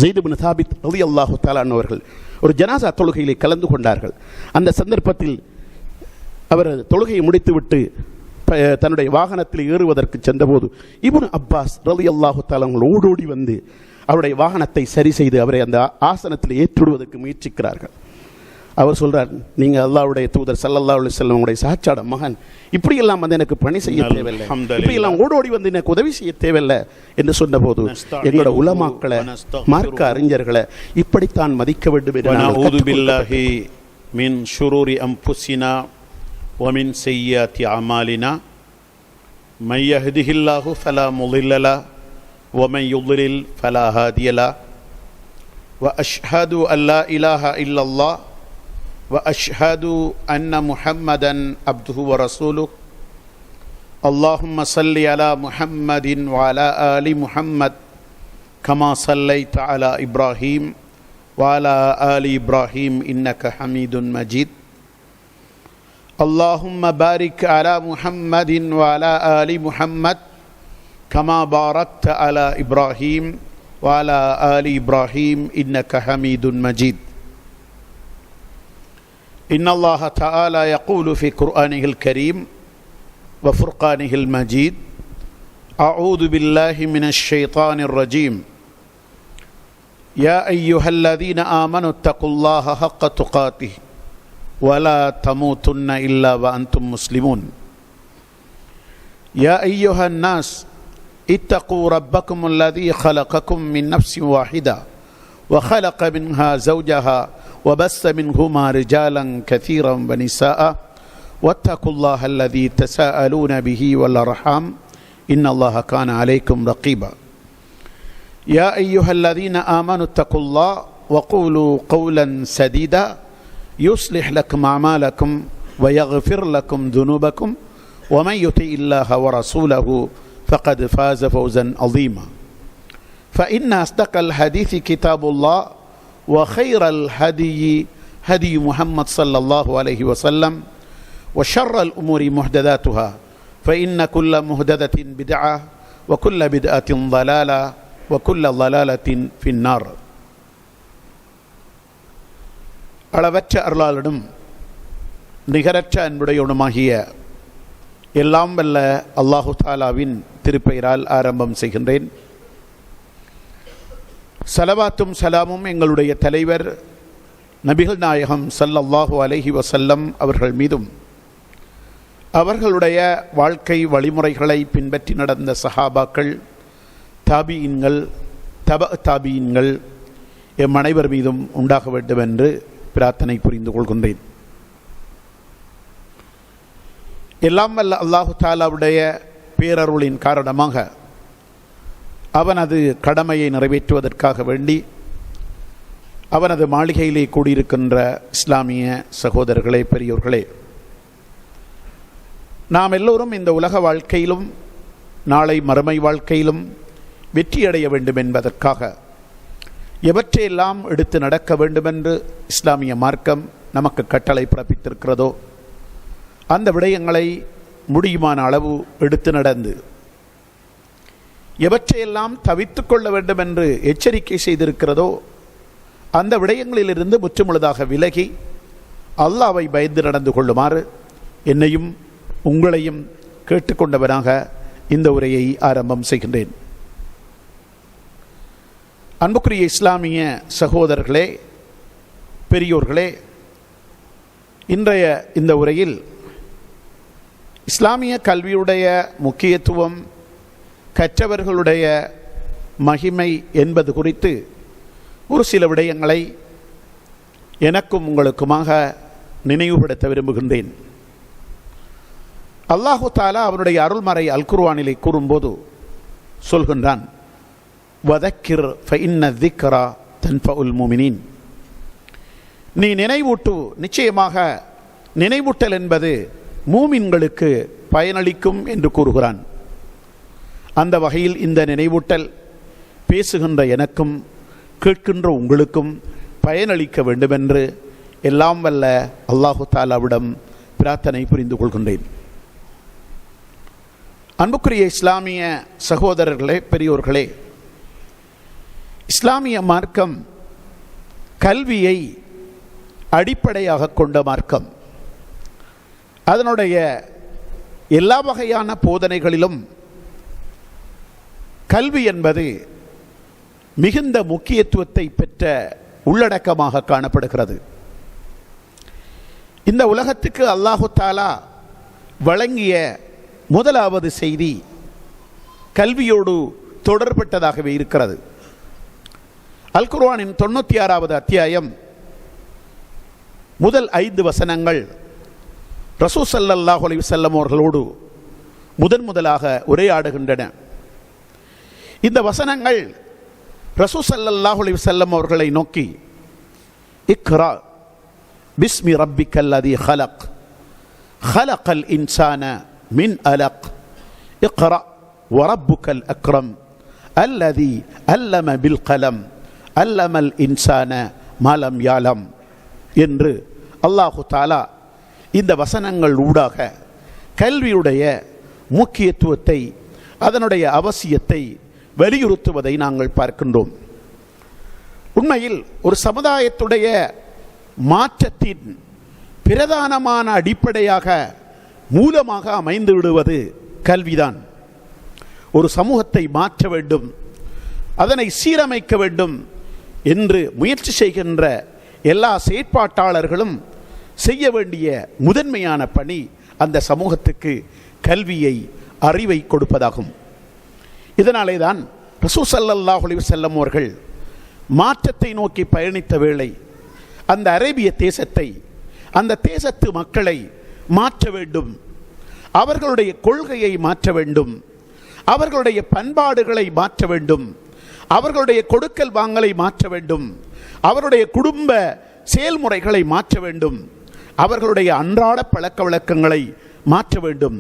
Zaid இப்னு சாபித் ரலியல்லாஹு தஆலா அவர்கள் ஒரு ஜனாசா தொழுகையிலே கலந்து கொண்டார்கள். அந்த சந்தர்ப்பத்தில் அவர் தொழுகையை முடித்துவிட்டு தன்னுடைய வாகனத்தில் ஏறுவதற்கு சென்றபோது இப்னு அப்பாஸ் ரலியல்லாஹு தஆலா ஓடோடி வந்து அவருடைய வாகனத்தை சரி செய்து அவரை அந்த ஆசனத்தில் ஏற்றுடுவதற்கு முயற்சிக்கிறார்கள். அவர் சொல்றார், நீங்க அல்லாஹ்வுடைய தூதர் ஸல்லல்லாஹு அலைஹி வஸல்லம் உடைய சாட்சாட மகன், இப்படியெல்லாம் வந்து எனக்கு பணி செய்ய தேவையில்லை, இப்படியெல்லாம் ஓடோடி வந்து எனக்கு உதவி செய்ய தேவையில்லை என்று சொன்னபோது எங்களோட உலமாக்களை மார்க்க அறிஞர்களை இப்படித்தான் மதிக்க வேண்டும் என்று நஊது பில்லாஹி மின் ஷுரூரி அன்ஃபுஸினா வ மின் ஸய்யிஆத்தி அமாலினா மை யஹ்திஹில்லாஹு ஃபலா முضில்ல லஹு வ மை யுض்லில் ஃபலா ஹாதிய லஹு வ அஷ்ஹது அல்லா இலாஹா இல்லல்லாஹ் وأشهد أن محمدا عبده ورسوله اللهم صل على محمد وعلى آل محمد كما صليت على إبراهيم وعلى آل إبراهيم إنك حميد مجيد اللهم بارك على محمد وعلى آل محمد كما باركت على إبراهيم وعلى آل إبراهيم إنك حميد مجيد إن الله تعالى يقول في قرآنه الكريم وفرقانه المجيد أعوذ بالله من الشيطان الرجيم يا أيها الذين آمنوا اتقوا الله حق تقاته ولا تموتن إلا وأنتم مسلمون يا أيها الناس اتقوا ربكم الذي خلقكم من نفس واحدة وخلق منها زوجها وبث منهما رجالا كثيرا ونساء واتقوا الله الذي تساءلون به والأرحام إن الله كان عليكم رقيبا يا أيها الذين آمنوا اتقوا الله وقولوا قولا سديدا يصلح لكم أعمالكم ويغفر لكم ذنوبكم ومن يطع الله ورسوله فقد فاز فوزا عظيما فإن أصدق الحديث كتاب الله وخير الهدي هدي محمد صلى الله عليه وسلم وشر الأمور محدثاتها فإن كل محدثة بدعة وكل بدعة ضلالة وكل ضلالة في النار. அளவற்ற அருளாளனும் நிகரற்ற அன்புடையவனுமாகிய எல்லாம் வல்ல அல்லாஹு தஆலாவின் திருப்பெயரால் ஆரம்பம் செய்கின்றேன். ஸலவாத்தும் ஸலாமும் எங்களுடைய தலைவர் நபிகள் நாயகம் ஸல்லல்லாஹு அலைஹி வஸல்லம் அவர்கள் மீதும் அவர்களுடைய வாழ்க்கை வழிமுறைகளை பின்பற்றி நடந்த சஹாபாக்கள், தாபீன்கள், தாபீன்கள் எம் அனைவர் மீதும் உண்டாக வேண்டும் என்று பிரார்த்தனை புரிந்து கொள்கின்றேன். எல்லாம் வல்ல அல்லாஹு தஆலாவுடைய பேரருளின் காரணமாக அவனது கடமையை நிறைவேற்றுவதற்காக வேண்டி அவனது மாளிகையிலே கூடியிருக்கின்ற இஸ்லாமிய சகோதரர்களே, பெரியோர்களே, நாம் எல்லோரும் இந்த உலக வாழ்க்கையிலும் நாளை மறுமை வாழ்க்கையிலும் வெற்றியடைய வேண்டும் என்பதற்காக எவற்றையெல்லாம் எடுத்து நடக்க வேண்டுமென்று இஸ்லாமிய மார்க்கம் நமக்கு கட்டளை பிறப்பித்திருக்கிறதோ அந்த விடயங்களை முடியுமான அளவு எடுத்து நடந்து எவற்றையெல்லாம் தவிர்த்து கொள்ள வேண்டும் என்று எச்சரிக்கை செய்திருக்கிறதோ அந்த விடயங்களிலிருந்து முற்றுமுழுதாக விலகி அல்லாஹ்வை பயந்து நடந்து கொள்ளுமாறு என்னையும் உங்களையும் கேட்டுக்கொண்டவனாக இந்த உரையை ஆரம்பம் செய்கின்றேன். அன்புக்குரிய இஸ்லாமிய சகோதரர்களே, பெரியோர்களே, இன்றைய இந்த உரையில் இஸ்லாமிய கல்வியுடைய முக்கியத்துவம், கற்றவர்களுடைய மகிமை என்பது குறித்து ஒரு சில விடயங்களை எனக்கும் உங்களுக்குமாக நினைவுபடுத்த விரும்புகின்றேன். அல்லாஹு தஆலா அவனுடைய அருள்மறை அல் குர்ஆனிலே கூறும்போது சொல்கின்றான், வதக்கிர் ஃபஇன்ன ذிக்ரா தன்ஃபஉல் முஃமினீன். நீ நினைவூட்டு, நிச்சயமாக நினைவூட்டல் என்பது மூமின்களுக்கு பயனளிக்கும் என்று கூறுகிறான். அந்த வகையில் இந்த நினைவூட்டல் பேசுகின்ற எனக்கும் கேட்கின்ற உங்களுக்கும் பயனளிக்க வேண்டுமென்று எல்லாம் வல்ல அல்லாஹு தஆலாவிடம் பிரார்த்தனை புரிந்து கொள்கின்றேன். அன்புக்குரிய இஸ்லாமிய சகோதரர்களே, பெரியோர்களே, இஸ்லாமிய மார்க்கம் கல்வியை அடிப்படையாக கொண்ட மார்க்கம். அதனுடைய எல்லா வகையான போதனைகளிலும் கல்வி என்பது மிகுந்த முக்கியத்துவத்தை பெற்ற உள்ளடக்கமாக காணப்படுகிறது. இந்த உலகத்துக்கு அல்லாஹு தஆலா வழங்கிய முதலாவது செய்தி கல்வியோடு தொடர்பட்டதாகவே இருக்கிறது. அல் குர்ஆனின் 96வது அத்தியாயம் முதல் 5 வசனங்கள் ரசூல் ஸல்லல்லாஹு அலைஹி வஸல்லம் அவர்களோடு முதலாக உரையாடுகின்றன. இந்த வசனங்கள் ரசூல் ஸல்லல்லாஹு அலைஹி வஸல்லம் அவர்களை நோக்கி இக்ரா பிஸ்மி ரப்பிக்கல் லதீ ஹலக் ஹலக்கல் இன்சான மின் அலக் இக்ரா வரப்புக்கல் அக்ரம் அல்லதி அல்லம பில் கலம் அல்லமல் இன்சான மாலம் யாலம் என்று அல்லாஹு தஆலா இந்த வசனங்கள் ஊடாக கல்வியுடைய முக்கியத்துவத்தை, அதனுடைய அவசியத்தை வலியுறுத்துவதை நாங்கள் பார்க்கின்றோம். உண்மையில் ஒரு சமுதாயத்துடைய மாற்றத்தின் பிரதானமான அடிப்படையாக மூலமாக அமைந்து விடுவது கல்விதான். ஒரு சமூகத்தை மாற்ற வேண்டும், அதனை சீரமைக்க வேண்டும் என்று முயற்சி செய்கின்ற எல்லா செயற்பாட்டாளர்களும் செய்ய வேண்டிய முதன்மையான பணி அந்த சமூகத்துக்கு கல்வியை, அறிவை கொடுப்பதாகும். இதனாலே தான் ரசூல் ஸல்லல்லாஹு அலைஹி வஸல்லம் அவர்கள் மாற்றத்தை நோக்கி பயணித்த வேளை அந்த அரேபிய தேசத்தை, அந்த தேசத்து மக்களை மாற்ற வேண்டும், அவர்களுடைய கொள்கையை மாற்ற வேண்டும், அவர்களுடைய பண்பாடுகளை மாற்ற வேண்டும், அவர்களுடைய கொடுக்கல் வாங்கலை மாற்ற வேண்டும், அவருடைய குடும்ப செயல்முறைகளை மாற்ற வேண்டும், அவர்களுடைய அன்றாட பழக்க வழக்கங்களை மாற்ற வேண்டும்.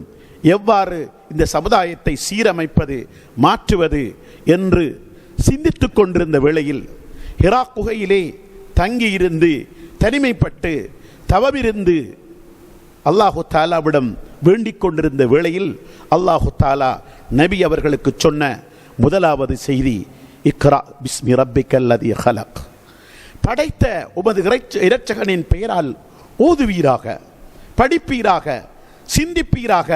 எவ்வாறு இந்த சமுதாயத்தை சீரமைப்பது, மாற்றுவது என்று சிந்தித்துக் கொண்டிருந்த வேளையில் ஹிரா குகையிலே தங்கியிருந்து தனிமைப்பட்டு தவமிருந்து அல்லாஹு தஆலாவிடம் வேண்டிக் கொண்டிருந்த வேளையில் அல்லாஹு தஆலா நபி அவர்களுக்கு சொன்ன முதலாவது செய்தி இக்ரா பிஸ்மி ரப்பிக்கல் லதீ ஹலக். படைத்த உமது இரட்சகனின் பெயரால் ஓதுவீராக, படிப்பீராக, சிந்திப்பீராக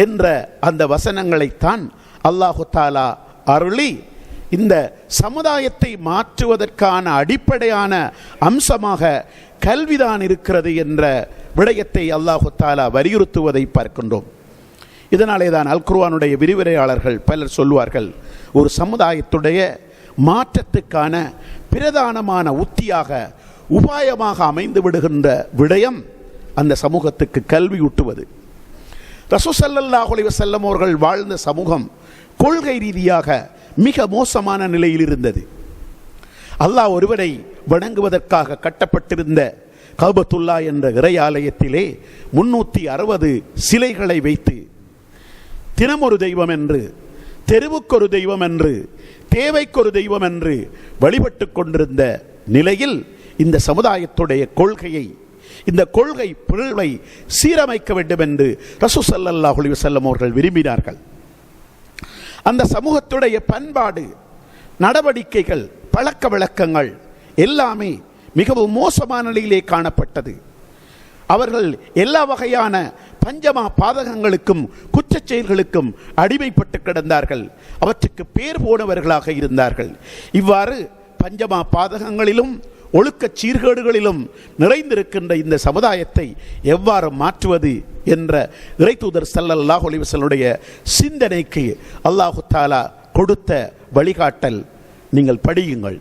என்ற அந்த வசனங்களைத்தான் அல்லாஹு தஆலா அருளி இந்த சமுதாயத்தை மாற்றுவதற்கான அடிப்படையான அம்சமாக கல்விதான் இருக்கிறது என்ற விடயத்தை அல்லாஹு தஆலா வலியுறுத்துவதை பார்க்கின்றோம். இதனாலே தான் அல் குர்ஆனுடைய விரிவுரையாளர்கள் பலர் சொல்வார்கள், ஒரு சமுதாயத்துடைய மாற்றத்துக்கான பிரதானமான உத்தியாக, உபாயமாக அமைந்து விடுகின்ற விடயம் அந்த சமூகத்துக்கு கல்வி ஊட்டுவது. ரசூல் ஸல்லல்லாஹு அலைஹி வஸல்லம் அவர்கள் வாழ்ந்த சமூகம் கொள்கை ரீதியாக மிக மோசமான நிலையில் இருந்தது. அல்லாஹ் ஒருவரை வணங்குவதற்காக கட்டப்பட்டிருந்த கஅபத்துல்லா என்ற இறை ஆலயத்திலே 360 சிலைகளை வைத்து தினமொரு தெய்வம் என்று, தெருவுக்கொரு தெய்வம் என்று, தேவைக்கொரு தெய்வம் என்று வழிபட்டு கொண்டிருந்த நிலையில் இந்த சமுதாயத்துடைய கொள்கையை, இந்த கொள்கை பிறழ்வை சீரமைக்க வேண்டும் என்று ரசூல் ஸல்லல்லாஹு அலைஹி வஸல்லம் அவர்கள் விரும்பினார்கள். அந்த சமூகத்துடைய பண்பாடு, நடவடிக்கைகள், பழக்க வழக்கங்கள் எல்லாமே மிகவும் மோசமான நிலையிலே காணப்பட்டது. அவர்கள் எல்லா வகையான பஞ்சமா பாதகங்களுக்கும் குற்றச் செயல்களுக்கும் அடிமைப்பட்டு கிடந்தார்கள். அவற்றுக்கு பேர் போனவர்களாக இருந்தார்கள். இவ்வாறு பஞ்சமா பாதகங்களிலும் ஒழுக்கச் சீர்கேடுகளிலும் நிறைந்திருக்கின்ற இந்த சமுதாயத்தை எவ்வாறு மாற்றுவது என்ற இறைத்தூதர் ஸல்லல்லாஹு அலைஹி வஸல்லுடைய சிந்தனைக்கு அல்லாஹு தஆலா கொடுத்த வழிகாட்டல், நீங்கள் படியுங்கள்,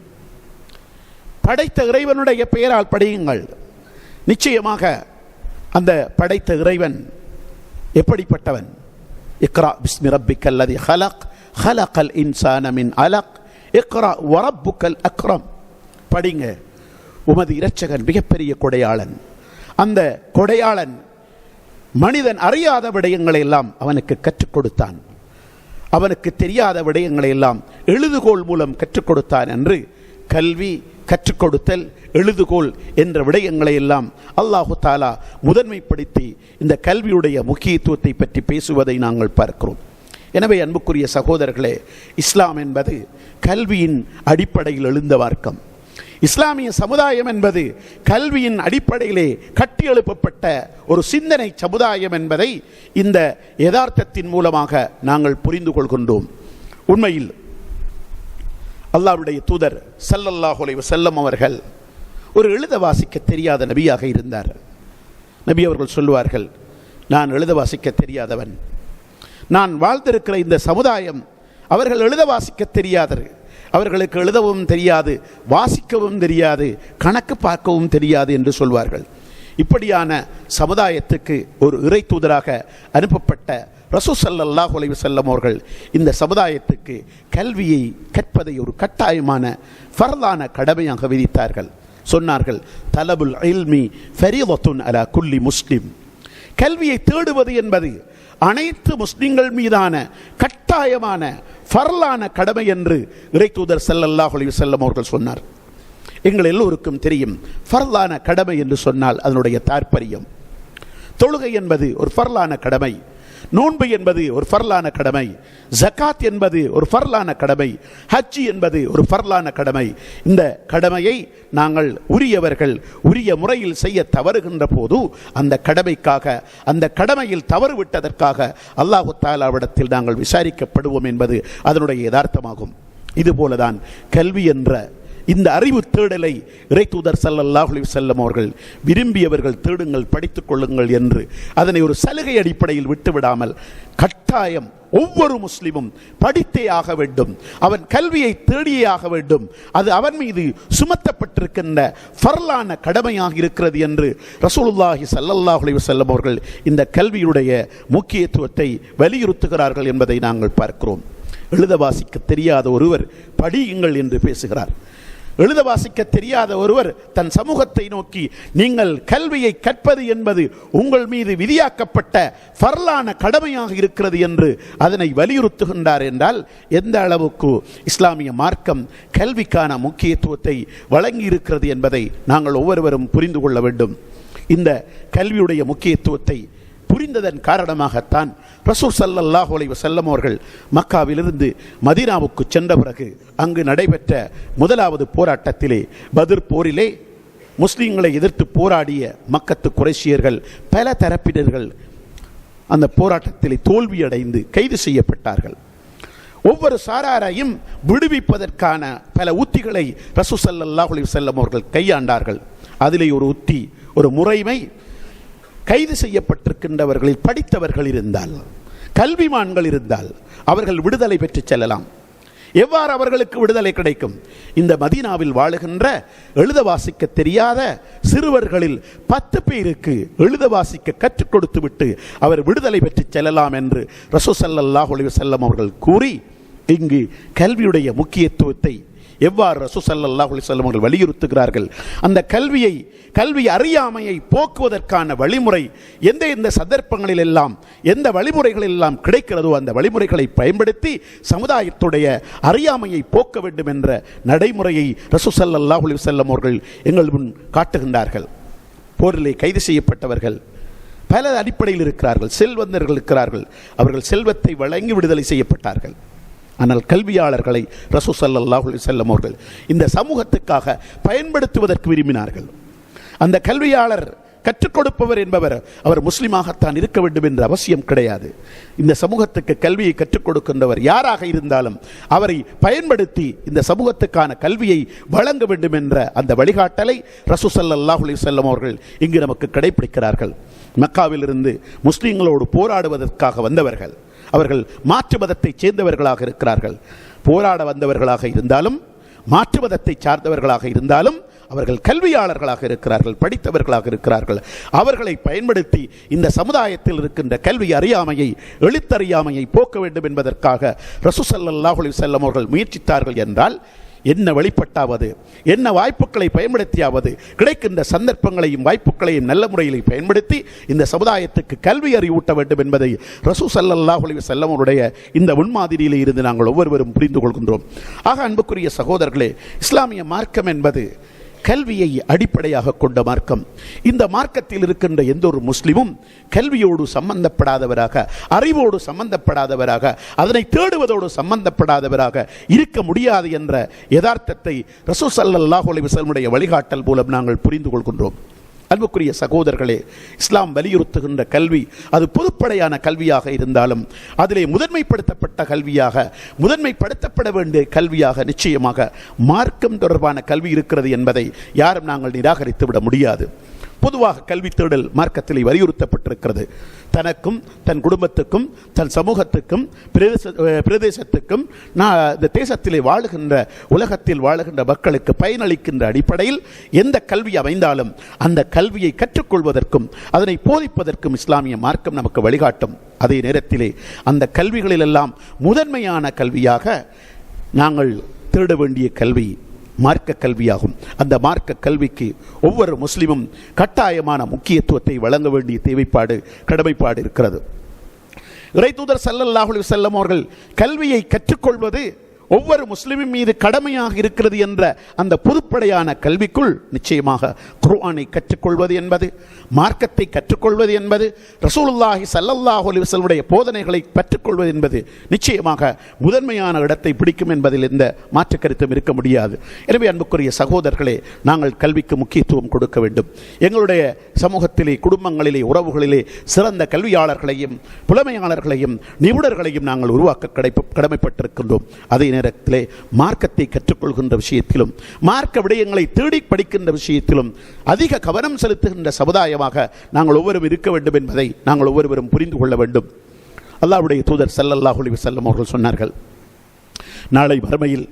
படைத்த இறைவனுடைய பெயரால் படியுங்கள். நிச்சயமாக அந்த படைத்த இறைவன் எப்படிப்பட்டவன்? இக்ரா பிஸ்மி ரப்பிக்கல் லதீ ஹலக் ஹலக்கல் இன்சான மின் அலக் இக்ரா வரப்புக்கல் அக்ரம். படிங்க, உமது இரட்சகன் மிகப்பெரிய கொடையாளன். அந்த கொடையாளன் மனிதன் அறியாத விடயங்களை எல்லாம் அவனுக்கு கற்றுக் கொடுத்தான், அவனுக்கு தெரியாத விடயங்களை எல்லாம் எழுதுகோல் மூலம் கற்றுக் கொடுத்தான் என்று கல்வி, கற்றுக் கொடுத்தல், எழுதுகோல் என்ற விடயங்களை எல்லாம் அல்லாஹு தஆலா முதன்மைப்படுத்தி இந்த கல்வியுடைய முக்கியத்துவத்தை பற்றி பேசுவதை நாங்கள் பார்க்கிறோம். எனவே அன்புக்குரிய சகோதரர்களே, இஸ்லாம் என்பது கல்வியின் அடிப்படையில் எழுந்த மார்க்கம். இஸ்லாமிய சமுதாயம் என்பது கல்வியின் அடிப்படையிலே கட்டியெழுப்பப்பட்ட ஒரு சிந்தனை சமுதாயம் என்பதை இந்த யதார்த்தத்தின் மூலமாக நாங்கள் புரிந்து கொள்கின்றோம். உண்மையில் அல்லாஹ்வுடைய தூதர் ஸல்லல்லாஹு அலைஹி வஸல்லம் அவர்கள் ஒரு எழுத வாசிக்க தெரியாத நபியாக இருந்தார். நபி அவர்கள் சொல்லுவார்கள், நான் எழுத வாசிக்க தெரியாதவன், நான் வாழ்ந்திருக்கிற இந்த சமுதாயம் அவர்கள் எழுத வாசிக்க தெரியாதவர், அவர்களுக்கு எழுதவும் தெரியாது, வாசிக்கவும் தெரியாது, கணக்கு பார்க்கவும் தெரியாது என்று சொல்வார்கள். இப்படியான சமுதாயத்துக்கு ஒரு இறை தூதராக அனுப்பப்பட்ட ரசூல் ஸல்லல்லாஹு அலைஹி வஸல்லம் அவர்கள் இந்த சமுதாயத்துக்கு கல்வியை கற்பதை ஒரு கட்டாயமான ஃபர்லான கடமையாக விதித்தார்கள். சொன்னார்கள், தலபுல் இல்மி ஃபரீதத்துன் அலா குல்லி முஸ்லிம். கல்வியை தேடுவது என்பது அனைத்து முஸ்லிம்கள் மீதான கட்டாயமான ஃபர்லான கடமை என்று இறை தூதர் ஸல்லல்லாஹு அலைஹி வஸல்லம் அவர்கள் சொன்னார். எங்கள் எல்லோருக்கும் தெரியும், ஃபர்லான கடமை என்று சொன்னால் அதனுடைய தாற்பயம். தொழுகை என்பது ஒரு ஃபர்லான கடமை, நோன்பு என்பது ஒரு ஃபர்லான கடமை, ஜகாத் என்பது ஒரு ஃபர்லான கடமை, ஹஜ் என்பது ஒரு ஃபர்லான கடமை. இந்த கடமையை நாங்கள் உரியவர்கள் உரிய முறையில் செய்ய தவறுகின்ற போது அந்த கடமைக்காக, அந்த கடமையில் தவறு விட்டதற்காக அல்லாஹு தஆலாவிடத்தில் நாங்கள் விசாரிக்கப்படுவோம் என்பது அதனுடைய யதார்த்தமாகும். இதுபோலதான் கல்வி என்ற இந்த அறிவு தேடலை இறை தூதர் ஸல்லல்லாஹு அலைஹி வஸல்லம் அவர்கள் விரும்பியவர்கள் தேடுங்கள், படித்துக் கொள்ளுங்கள் என்று அதனை ஒரு சலுகை அடிப்படையில் விட்டுவிடாமல் கட்டாயம் ஒவ்வொரு முஸ்லிமும் படித்தே ஆக வேண்டும், அவன் கல்வியை தேடியே ஆக வேண்டும், அது அவன் மீது சுமத்தப்பட்டிருக்கின்ற ஃபர்லான கடமையாக இருக்கிறது என்று ரசூலுல்லாஹி ஸல்லல்லாஹு அலைஹி வஸல்லம் அவர்கள் இந்த கல்வியுடைய முக்கியத்துவத்தை வலியுறுத்துகிறார்கள் என்பதை நாங்கள் பார்க்கிறோம். எழுத வாசிக்க தெரியாத ஒருவர் படியுங்கள் என்று பேசுகிறார். எழுத வாசிக்க தெரியாத ஒருவர் தன் சமூகத்தை நோக்கி, நீங்கள் கல்வியை கற்பது என்பது உங்கள் மீது விதியாக்கப்பட்ட ஃபர்லான கடமையாக இருக்கிறது என்று அதனை வலியுறுத்துகின்றார் என்றால் எந்த அளவுக்கு இஸ்லாமிய மார்க்கம் கல்விக்கான முக்கியத்துவத்தை வழங்கி இருக்கிறது என்பதை நாங்கள் ஒவ்வொருவரும் புரிந்து கொள்ள வேண்டும். இந்த கல்வியுடைய முக்கியத்துவத்தை புரிந்ததன் காரணமாகத்தான் ரசூல் ஸல்லல்லாஹு அலைஹி வஸல்லம் அவர்கள் மக்காவிலிருந்து மதீனாவுக்கு சென்ற பிறகு அங்கு நடைபெற்ற முதலாவது போராட்டத்திலே, பத்ர் போரிலே முஸ்லிம்களை எதிர்த்து போராடிய மக்கத்து குறைஷியர்கள் பல தரப்பினர்கள் அந்த போராட்டத்திலே தோல்வியடைந்து கைது செய்யப்பட்டார்கள். ஒவ்வொரு சாராரையும் விடுவிப்பதற்கான பல உத்திகளை ரசூல் ஸல்லல்லாஹு அலைஹி வஸல்லம் அவர்கள் கையாண்டார்கள். அதிலே ஒரு உத்தி, ஒரு முறைமை, கைது செய்யப்பட்டிருக்கின்றவர்களில் படித்தவர்கள் இருந்தால், கல்விமான்கள் இருந்தால் அவர்கள் விடுதலை பெற்று செல்லலாம். எவ்வாறு அவர்களுக்கு விடுதலை கிடைக்கும்? இந்த மதீனாவில் வாழுகின்ற எழுத வாசிக்க தெரியாத சிறுவர்களில் 10 பேருக்கு எழுத வாசிக்க கற்றுக் கொடுத்து விட்டு அவர் விடுதலை பெற்று செல்லலாம் என்று ரசூல் ஸல்லல்லாஹு அலைஹி வஸல்லம் அவர்கள் கூறி இங்கு கல்வியுடைய முக்கியத்துவத்தை எவ்வாறு ரசூல் ஸல்லல்லாஹு அலைஹி வஸல்லம் அவர்கள் வலியுறுத்துகிறார்கள். அந்த கல்வி அறியாமையை போக்குவதற்கான வழிமுறை எந்த சந்தர்ப்பங்களில் எல்லாம், எந்த வழிமுறைகளில் எல்லாம் கிடைக்கிறதோ அந்த வழிமுறைகளை பயன்படுத்தி சமுதாயத்துடைய அறியாமையை போக்க வேண்டும் என்ற நடைமுறையை ரசூல் ஸல்லல்லாஹு அலைஹி வஸல்லம் அவர்கள் எங்கள் முன் காட்டுகின்றார்கள். போரிலே கைது செய்யப்பட்டவர்கள் பல அடிப்படையில் இருக்கிறார்கள். செல்வந்தர்கள் இருக்கிறார்கள், அவர்கள் செல்வத்தை வழங்கி விடுதலை செய்யப்பட்டார்கள். ஆனால் கல்வியாளர்களை ரசூல் ஸல்லல்லாஹு அலைஹி வஸல்லம் அவர்கள் இந்த சமூகத்துக்காக பயன்படுத்துவதற்கு விரும்பினார்கள். அந்த கல்வியாளர், கற்றுக் கொடுப்பவர் என்பவர் அவர் முஸ்லிமாகத்தான் இருக்க வேண்டும் என்ற அவசியம் கிடையாது. இந்த சமூகத்துக்கு கல்வியை கற்றுக் கொடுக்கின்றவர் யாராக இருந்தாலும் அவரை பயன்படுத்தி இந்த சமூகத்துக்கான கல்வியை வழங்க வேண்டும் என்ற அந்த வழிகாட்டலை ரசூல் ஸல்லல்லாஹு அலைஹி வஸல்லம் அவர்கள் இங்கு நமக்கு கடைபிடிக்கிறார்கள். மக்காவிலிருந்து முஸ்லிம்களோடு போராடுவதற்காக வந்தவர்கள், அவர்கள் மாற்று மதத்தை சேர்ந்தவர்களாக இருக்கிறார்கள். போராட வந்தவர்களாக இருந்தாலும், மாற்று மதத்தை சார்ந்தவர்களாக இருந்தாலும் அவர்கள் கல்வியாளர்களாக இருக்கிறார்கள், படித்தவர்களாக இருக்கிறார்கள். அவர்களை பயன்படுத்தி இந்த சமுதாயத்தில் இருக்கின்ற கல்வி அறியாமையை, எழுத்தறியாமையை போக்க வேண்டும் என்பதற்காக ரசூல் ஸல்லல்லாஹு அலைஹி வஸல்லம் அவர்கள் முயற்சித்தார்கள் என்றால் என்ன வழிபட்டாவது, என்ன வாய்ப்புகளை பயன்படுத்தியாவது, கிடைக்கின்ற சந்தர்ப்பங்களையும் வாய்ப்புகளையும் நல்ல முறையில் பயன்படுத்தி இந்த சமுதாயத்துக்கு கல்வி அறிவூட்ட வேண்டும் என்பதை ரசூல் ஸல்லல்லாஹு அலைஹி வஸல்லம் அவருடைய இந்த முன்மாதிரியிலே இருந்து நாங்கள் ஒவ்வொருவரும் புரிந்து கொள்கின்றோம். ஆக அன்புக்குரிய சகோதரர்களே, இஸ்லாமிய மார்க்கம் என்பது கல்வியை அடிப்படையாக கொண்ட மார்க்கம். இந்த மார்க்கத்தில் இருக்கின்ற எந்த ஒரு முஸ்லிமும் கல்வியோடு சம்பந்தப்படாதவராக, அறிவோடு சம்பந்தப்படாதவராக, அதனை தேடுவதோடு சம்பந்தப்படாதவராக இருக்க முடியாது என்ற யதார்த்தத்தை ரசூல் ஸல்லல்லாஹு அலைஹி வஸல்லம் வழிகாட்டல் மூலம் நாங்கள் புரிந்து கொள்கின்றோம். அன்புக்குரிய சகோதரர்களே, இஸ்லாம் வலியுறுத்துகின்ற கல்வி அது பொதுப்படையான கல்வியாக இருந்தாலும் அதிலே முதன்மைப்படுத்தப்பட்ட கல்வியாக, முதன்மைப்படுத்தப்பட வேண்டிய கல்வியாக நிச்சயமாக மார்க்கம் தொடர்பான கல்வி இருக்கிறது என்பதை யாரும் நாங்கள் நிராகரித்து விட முடியாது. பொதுவாக கல்வி தேடல் மார்க்கத்திலே வலியுறுத்தப்பட்டிருக்கிறது. தனக்கும் தன் குடும்பத்துக்கும் தன் சமூகத்துக்கும் பிரதேசத்துக்கும் இந்த தேசத்திலே வாழுகின்ற, உலகத்தில் வாழுகின்ற மக்களுக்கு பயனளிக்கின்ற அடிப்படையில் எந்த கல்வி அமைந்தாலும் அந்த கல்வியை கற்றுக்கொள்வதற்கும் அதனை போதிப்பதற்கும் இஸ்லாமிய மார்க்கம் நமக்கு வழிகாட்டும். அதே நேரத்திலே அந்த கல்விகளிலெல்லாம் முதன்மையான கல்வியாக நாங்கள் தேட வேண்டிய கல்வி மார்க்க கல்வியாகும். அந்த மார்க்க கல்விக்கு ஒவ்வொரு முஸ்லிமும் கட்டாயமான முக்கியத்துவத்தை வழங்க வேண்டிய தேவைப்பாடு, கடமைப்பாடு இருக்கிறது. இறைத்தூதர் ஸல்லல்லாஹு அலைஹி வஸல்லம் அவர்கள் கல்வியை கற்றுக்கொள்வது ஒவ்வொரு முஸ்லிமின் மீது கடமையாக இருக்கிறது என்ற அந்த பொதுப்படையான கல்விக்குள் நிச்சயமாக குர்ஆனை கற்றுக்கொள்வது என்பது, மார்க்கத்தை கற்றுக்கொள்வது என்பது, ரசூலுல்லாஹி ஸல்லல்லாஹு அலைஹி வஸல்லம் போதனைகளை கற்றுக்கொள்வது என்பது நிச்சயமாக முதன்மையான இடத்தை பிடிக்கும் என்பதில் எந்த மாற்று கருத்தும் இருக்க முடியாது. எனவே அன்புக்குரிய சகோதரர்களே, நாங்கள் கல்விக்கு முக்கியத்துவம் கொடுக்க வேண்டும். எங்களுடைய சமூகத்திலே, குடும்பங்களிலே, உறவுகளிலே சிறந்த கல்வியாளர்களையும் புலமையாளர்களையும் நிபுணர்களையும் நாங்கள் உருவாக்க கடமைப்பட்டிருக்கின்றோம். அதே நேரத்திலே மார்க்கத்தை கற்றுக்கொள்கின்ற விஷயத்திலும், மார்க்க விடயங்களை தேடி படிக்கின்ற விஷயத்திலும் அதிக கவனம் செலுத்துகின்ற சமுதாயமாக நாங்கள் ஒவ்வொருவரும் இருக்க வேண்டும் என்பதை நாங்கள் ஒவ்வொருவரும் புரிந்து கொள்ள வேண்டும். அல்லாஹ்வுடைய தூதர் ஸல்லல்லாஹு அலைஹி வஸல்லம் அவர்கள் சொன்னார்கள், நாளை மறுமையில்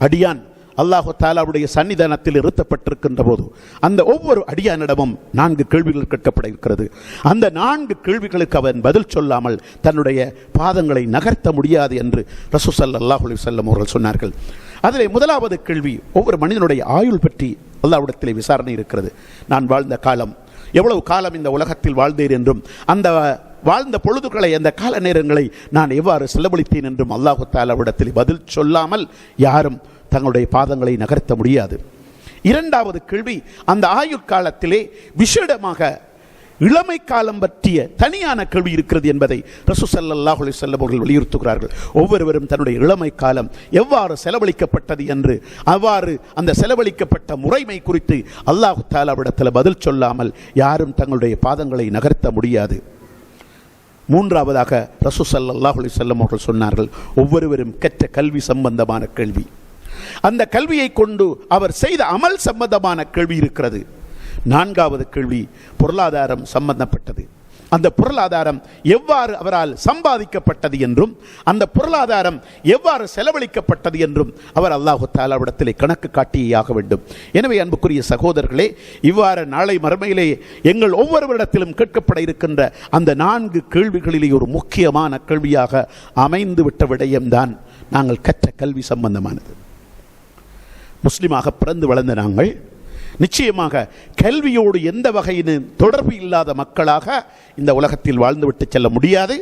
அடியான் அல்லாஹு தஆலாவுடைய சன்னிதானத்தில் நிறுத்தப்பட்டிருக்கின்ற போது அந்த ஒவ்வொரு அடியானிடமும் 4 கேள்விகள் கேட்கப்பட இருக்கிறது. அந்த 4 கேள்விகளுக்கு அவன் பதில் சொல்லாமல் தன்னுடைய பாதங்களை நகர்த்த முடியாது என்று ரசூல் ஸல்லல்லாஹு அலைஹி வஸல்லம் அவர்கள் சொன்னார்கள். அதிலே முதலாவது கேள்வி, ஒவ்வொரு மனிதனுடைய ஆயுள் பற்றி அல்லாஹ்விடத்திலே விசாரணை இருக்கிறது. நான் வாழ்ந்த காலம், எவ்வளவு காலம் இந்த உலகத்தில் வாழ்ந்தேன் என்றும், அந்த வாழ்ந்த பொழுதுகளை, அந்த கால நேரங்களை நான் எவ்வாறு செலவழித்தேன் என்றும் அல்லாஹு தஆலாவிடத்தில் பதில் சொல்லாமல் யாரும் தங்களுடைய பாதங்களை நகர்த்த முடியாது. இரண்டாவது கேள்வி, அந்த ஆயுட்காலத்திலே விசேடமாக இளமை காலம் பற்றிய தனியான கேள்வி இருக்கிறது என்பதை ரசூல் ஸல்லல்லாஹு அலைஹி வஸல்லம் அவர்கள் வலியுறுத்துகிறார்கள். ஒவ்வொருவரும் தன்னுடைய இளமை காலம் எவ்வாறு செலவழிக்கப்பட்டது என்று, அவ்வாறு அந்த செலவழிக்கப்பட்ட முறைமை குறித்து அல்லாஹு தஆலாவிடத்தில் பதில் சொல்லாமல் யாரும் தங்களுடைய பாதங்களை நகர்த்த முடியாது. மூன்றாவதாக ரசூல் ஸல்லல்லாஹு அலைஹி வஸல்லம் அவர்கள் சொன்னார்கள், ஒவ்வொருவரும் கற்ற கல்வி சம்பந்தமான கேள்வி, அந்த கல்வியை கொண்டு அவர் செய்த அமல் சம்பந்தமான கேள்வி இருக்கிறது. நான்காவது கேள்வி பொருளாதாரம் சம்பந்தப்பட்டது. அந்த பொருளாதாரம் எவ்வாறு அவரால் சம்பாதிக்கப்பட்டது என்றும், அந்த பொருளாதாரம் எவ்வாறு செலவழிக்கப்பட்டது என்றும் அவர் அல்லாஹு தஆலாவிடத்திலே கணக்கு காட்டியாக வேண்டும். எனவே அன்புக்குரிய சகோதரர்களே, இவ்வாறு நாளை மறுமையிலே எங்கள் ஒவ்வொருவரிடத்திலும் கேட்கப்பட இருக்கின்ற அந்த 4 கேள்விகளிலே ஒரு முக்கியமான கேள்வியாக அமைந்து விட்ட விடயம்தான் நாங்கள் கற்ற கல்வி சம்பந்தமானது. முஸ்லிமாக பிறந்து வளர்ந்த நாங்கள் நிச்சயமாக கல்வியோடு எந்த வகையிலும் தொடர்பு இல்லாத மக்களாக இந்த உலகத்தில் வாழ்ந்துவிட்டு செல்ல முடியாது.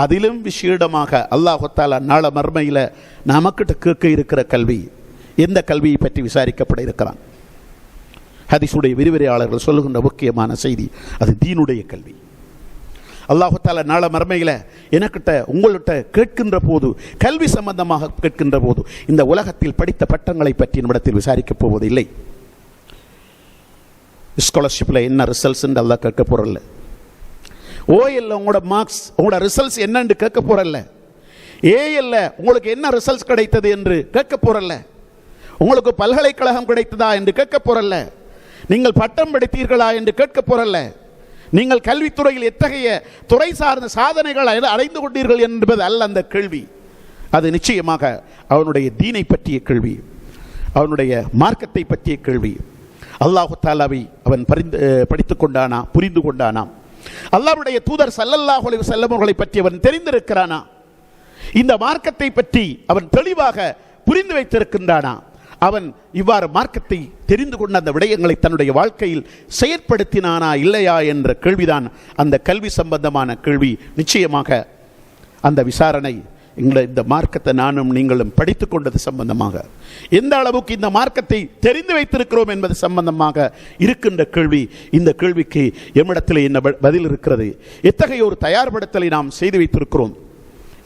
அதிலும் விசேடமாக அல்லாஹ் தஆலா நாள மறுமையில் நமக்கிட்ட கேட்க இருக்கிற கல்வி, எந்த கல்வியை பற்றி விசாரிக்கப்பட இருக்கிறான். ஹதீஸுடைய விரிவுரையாளர்கள் சொல்லுகின்ற முக்கியமான செய்தி அது தீனுடைய கல்வி. அல்லாஹு தஆலா நாள மறுமையில் எனக்கிட்ட உங்கள்கிட்ட கேட்கின்ற போது, கல்வி சம்பந்தமாக கேட்கின்ற போது, இந்த உலகத்தில் படித்த பட்டங்களை பற்றி நம்மிடத்தில் விசாரிக்கப் போவதில்லை. ஸ்காலர்ஷிப்பில் என்ன ரிசல்ட்ஸ் அல்லாஹ் கேட்க போறல்ல. ஓஎல்ல உங்களோட மார்க்ஸ், உங்களோட ரிசல்ட்ஸ் என்னன்னு கேட்க போறல்ல. ஏஎல்ல உங்களுக்கு என்ன ரிசல்ட்ஸ் கிடைத்தது என்று கேட்க போறல்ல. உங்களுக்கு பல்கலைக்கழகம் கிடைத்ததா என்று கேட்க போறல்ல. நீங்கள் பட்டம் படித்தீர்களா என்று கேட்க போறல்ல. நீங்கள் கல்வித்துறையில் எத்தகைய துறை சார்ந்த சாதனைகள் அடைந்து கொண்டீர்கள் என்பது அல்ல அந்த கேள்வி. அது நிச்சயமாக அவனுடைய தீனை பற்றிய கேள்வி, அவனுடைய மார்க்கத்தை பற்றிய கேள்வி. அல்லாஹு தஆலாவை அவன் படித்துக் கொண்டானா, புரிந்து கொண்டானா? அல்லாஹ்வுடைய தூதர் ஸல்லல்லாஹு அலைஹி வஸல்லம் அவர்களை பற்றி அவன் தெரிந்திருக்கிறானா? இந்த மார்க்கத்தை பற்றி அவன் தெளிவாக புரிந்து வைத்திருக்கின்றானா? அவன் இவ்வாறு மார்க்கத்தை தெரிந்து கொண்ட அந்த விடயங்களை தன்னுடைய வாழ்க்கையில் செயற்படுத்தினானா இல்லையா என்ற கேள்விதான் அந்த கல்வி சம்பந்தமான கேள்வி. நிச்சயமாக அந்த விசாரணை இந்த மார்க்கத்தை நானும் நீங்களும் படித்துக் கொண்டது சம்பந்தமாக, எந்த அளவுக்கு இந்த மார்க்கத்தை தெரிந்து வைத்திருக்கிறோம் என்பது சம்பந்தமாக இருக்கின்ற கேள்வி. இந்த கேள்விக்கு எம்மிடத்தில் என்ன பதில் இருக்கிறது? எத்தகைய ஒரு தயார்படுத்தலை நாம் செய்து வைத்திருக்கிறோம்?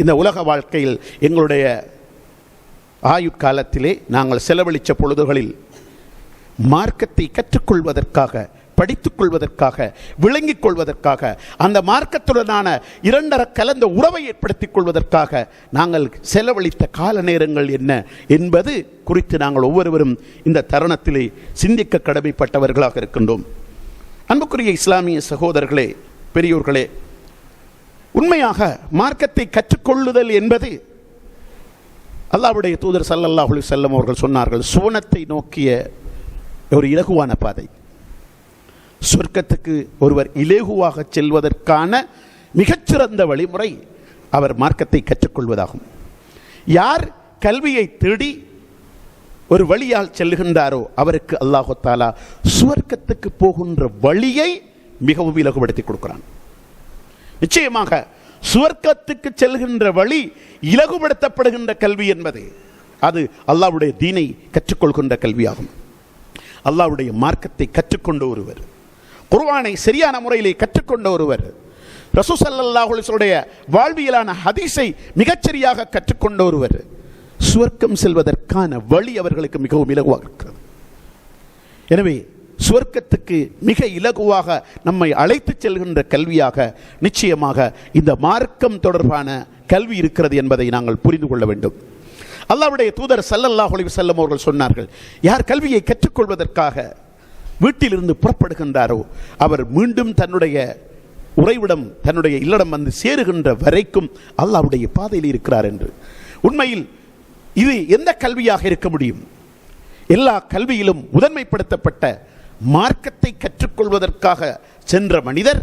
இந்த உலக வாழ்க்கையில் எங்களுடைய ஆயுட்காலத்திலே நாங்கள் செலவழித்த பொழுதுகளில் மார்க்கத்தை கற்றுக்கொள்வதற்காக, படித்துக் கொள்வதற்காக, விளங்கிக் கொள்வதற்காக, அந்த மார்க்கத்துடனான இரண்டர கலந்த உறவை ஏற்படுத்திக் கொள்வதற்காக நாங்கள் செலவழித்த கால நேரங்கள் என்ன என்பது குறித்து நாங்கள் ஒவ்வொருவரும் இந்த தருணத்திலே சிந்திக்க கடமைப்பட்டவர்களாக இருக்கின்றோம். அன்புக்குரிய இஸ்லாமிய சகோதரர்களே, பெரியோர்களே, உண்மையாக மார்க்கத்தை கற்றுக்கொள்ளுதல் என்பது அல்லாஹ்வுடைய தூதர் ஸல்லல்லாஹு அலைஹி வஸல்லம் அவர்கள் சொன்னார்கள், சுவனத்தை நோக்கிய ஒரு இலகுவான பாதை. சொர்க்கத்துக்கு ஒருவர் இலகுவாக செல்வதற்கான மிகச்சிறந்த வழிமுறை அவர் மார்க்கத்தை கற்றுக்கொள்வதாகும். யார் கல்வியை தேடி ஒரு வழியால் செல்லுகின்றாரோ அவருக்கு அல்லாஹ் தஆலா சுவர்க்கத்துக்கு போகின்ற வழியை மிகவும் இலகுபடுத்தி கொடுக்கிறான். நிச்சயமாக சுவர்க்கத்துக்கு செல்கின்ற வழி இலகுபடுத்தப்படுகின்ற கல்வி என்பது அது அல்லாஹ்வுடைய தீனை கற்றுக்கொள்கின்ற கல்வியாகும். அல்லாஹ்வுடைய மார்க்கத்தை கற்றுக்கொண்ட ஒருவர், குர்ஆனை சரியான முறையிலே கற்றுக்கொண்ட ஒருவர், ரசூல் ஸல்லல்லாஹு அலைஹி வஸல்லம் வாழ்வியலான ஹதீஸை மிகச்சரியாக கற்றுக்கொண்ட ஒருவர், சுவர்க்கம் செல்வதற்கான வழி அவர்களுக்கு மிகவும் இலகுவாக இருக்கிறது. எனவே சுவர்க்கத்துக்கு மிக இலகுவாக நம்மை அழைத்து செல்கின்ற கல்வியாக நிச்சயமாக இந்த மார்க்கம் தொடர்பான கல்வி இருக்கிறது என்பதை நாங்கள் புரிந்து கொள்ள வேண்டும். அல்லாஹ்வுடைய தூதர் ஸல்லல்லாஹு அலைஹி வஸல்லம் அவர்கள் சொன்னார்கள், யார் கல்வியை கற்றுக்கொள்வதற்காக வீட்டிலிருந்து புறப்படுகின்றாரோ அவர் மீண்டும் தன்னுடைய உறைவிடம், தன்னுடைய இல்லடம் வந்து சேருகின்ற வரைக்கும் அல்லாஹ்வுடைய பாதையில் இருக்கிறார் என்று. உண்மையில் இது எந்த கல்வியாக இருக்க முடியும்? எல்லா கல்வியிலும் முதன்மைப்படுத்தப்பட்ட மார்க்கத்தை கற்றுக்கொள்வதற்காக சென்ற மனிதர்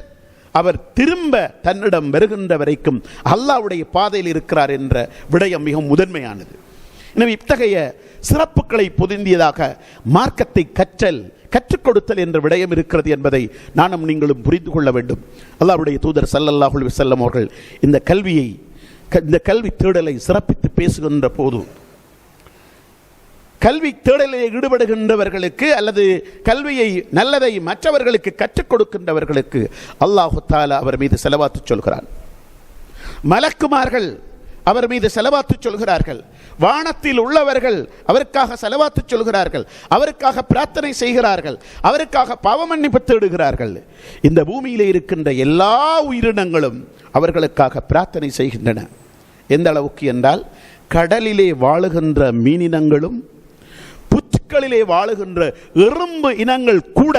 அவர் திரும்ப தன்னிடம் வருகின்ற வரைக்கும் அல்லாஹ்வுடைய பாதையில் இருக்கிறார் என்ற விடயம் மிகவும் முதன்மையானது. எனவே இத்தகைய சிறப்புகளை பொதிந்தியதாக மார்க்கத்தை கற்றுக் கொடுத்தல் என்ற விடயம் இருக்கிறது என்பதை நானும் நீங்களும் புரிந்து கொள்ள வேண்டும். அல்லாஹ்வுடைய தூதர் ஸல்லல்லாஹு அலைஹி வஸல்லம் அவர்கள் இந்த கல்வி தேடலை சிறப்பித்து பேசுகின்ற போது, கல்வி தேடலில் ஈடுபடுகின்றவர்களுக்கு அல்லது கல்வியை நல்லதை மற்றவர்களுக்கு கற்றுக் கொடுக்கின்றவர்களுக்கு அல்லாஹ் தஆலா அவர் மீது ஸலவாத்து சொல்கிறார். மலக்குமார்கள் அவர் மீது ஸலவாத்து சொல்கிறார்கள். வானத்தில் உள்ளவர்கள் அவருக்காக ஸலவாத்து சொல்கிறார்கள், அவருக்காக பிரார்த்தனை செய்கிறார்கள், அவருக்காக பாவ மன்னிப்பு தேடுகிறார்கள். இந்த பூமியிலே இருக்கின்ற எல்லா உயிரினங்களும் அவர்களுக்காக பிரார்த்தனை செய்கின்றன. எந்த அளவுக்கு என்றால், கடலிலே வாழுகின்ற மீனினங்களும் புற்றுக்களிலே வாழுகின்ற எறும்பு இனங்கள் கூட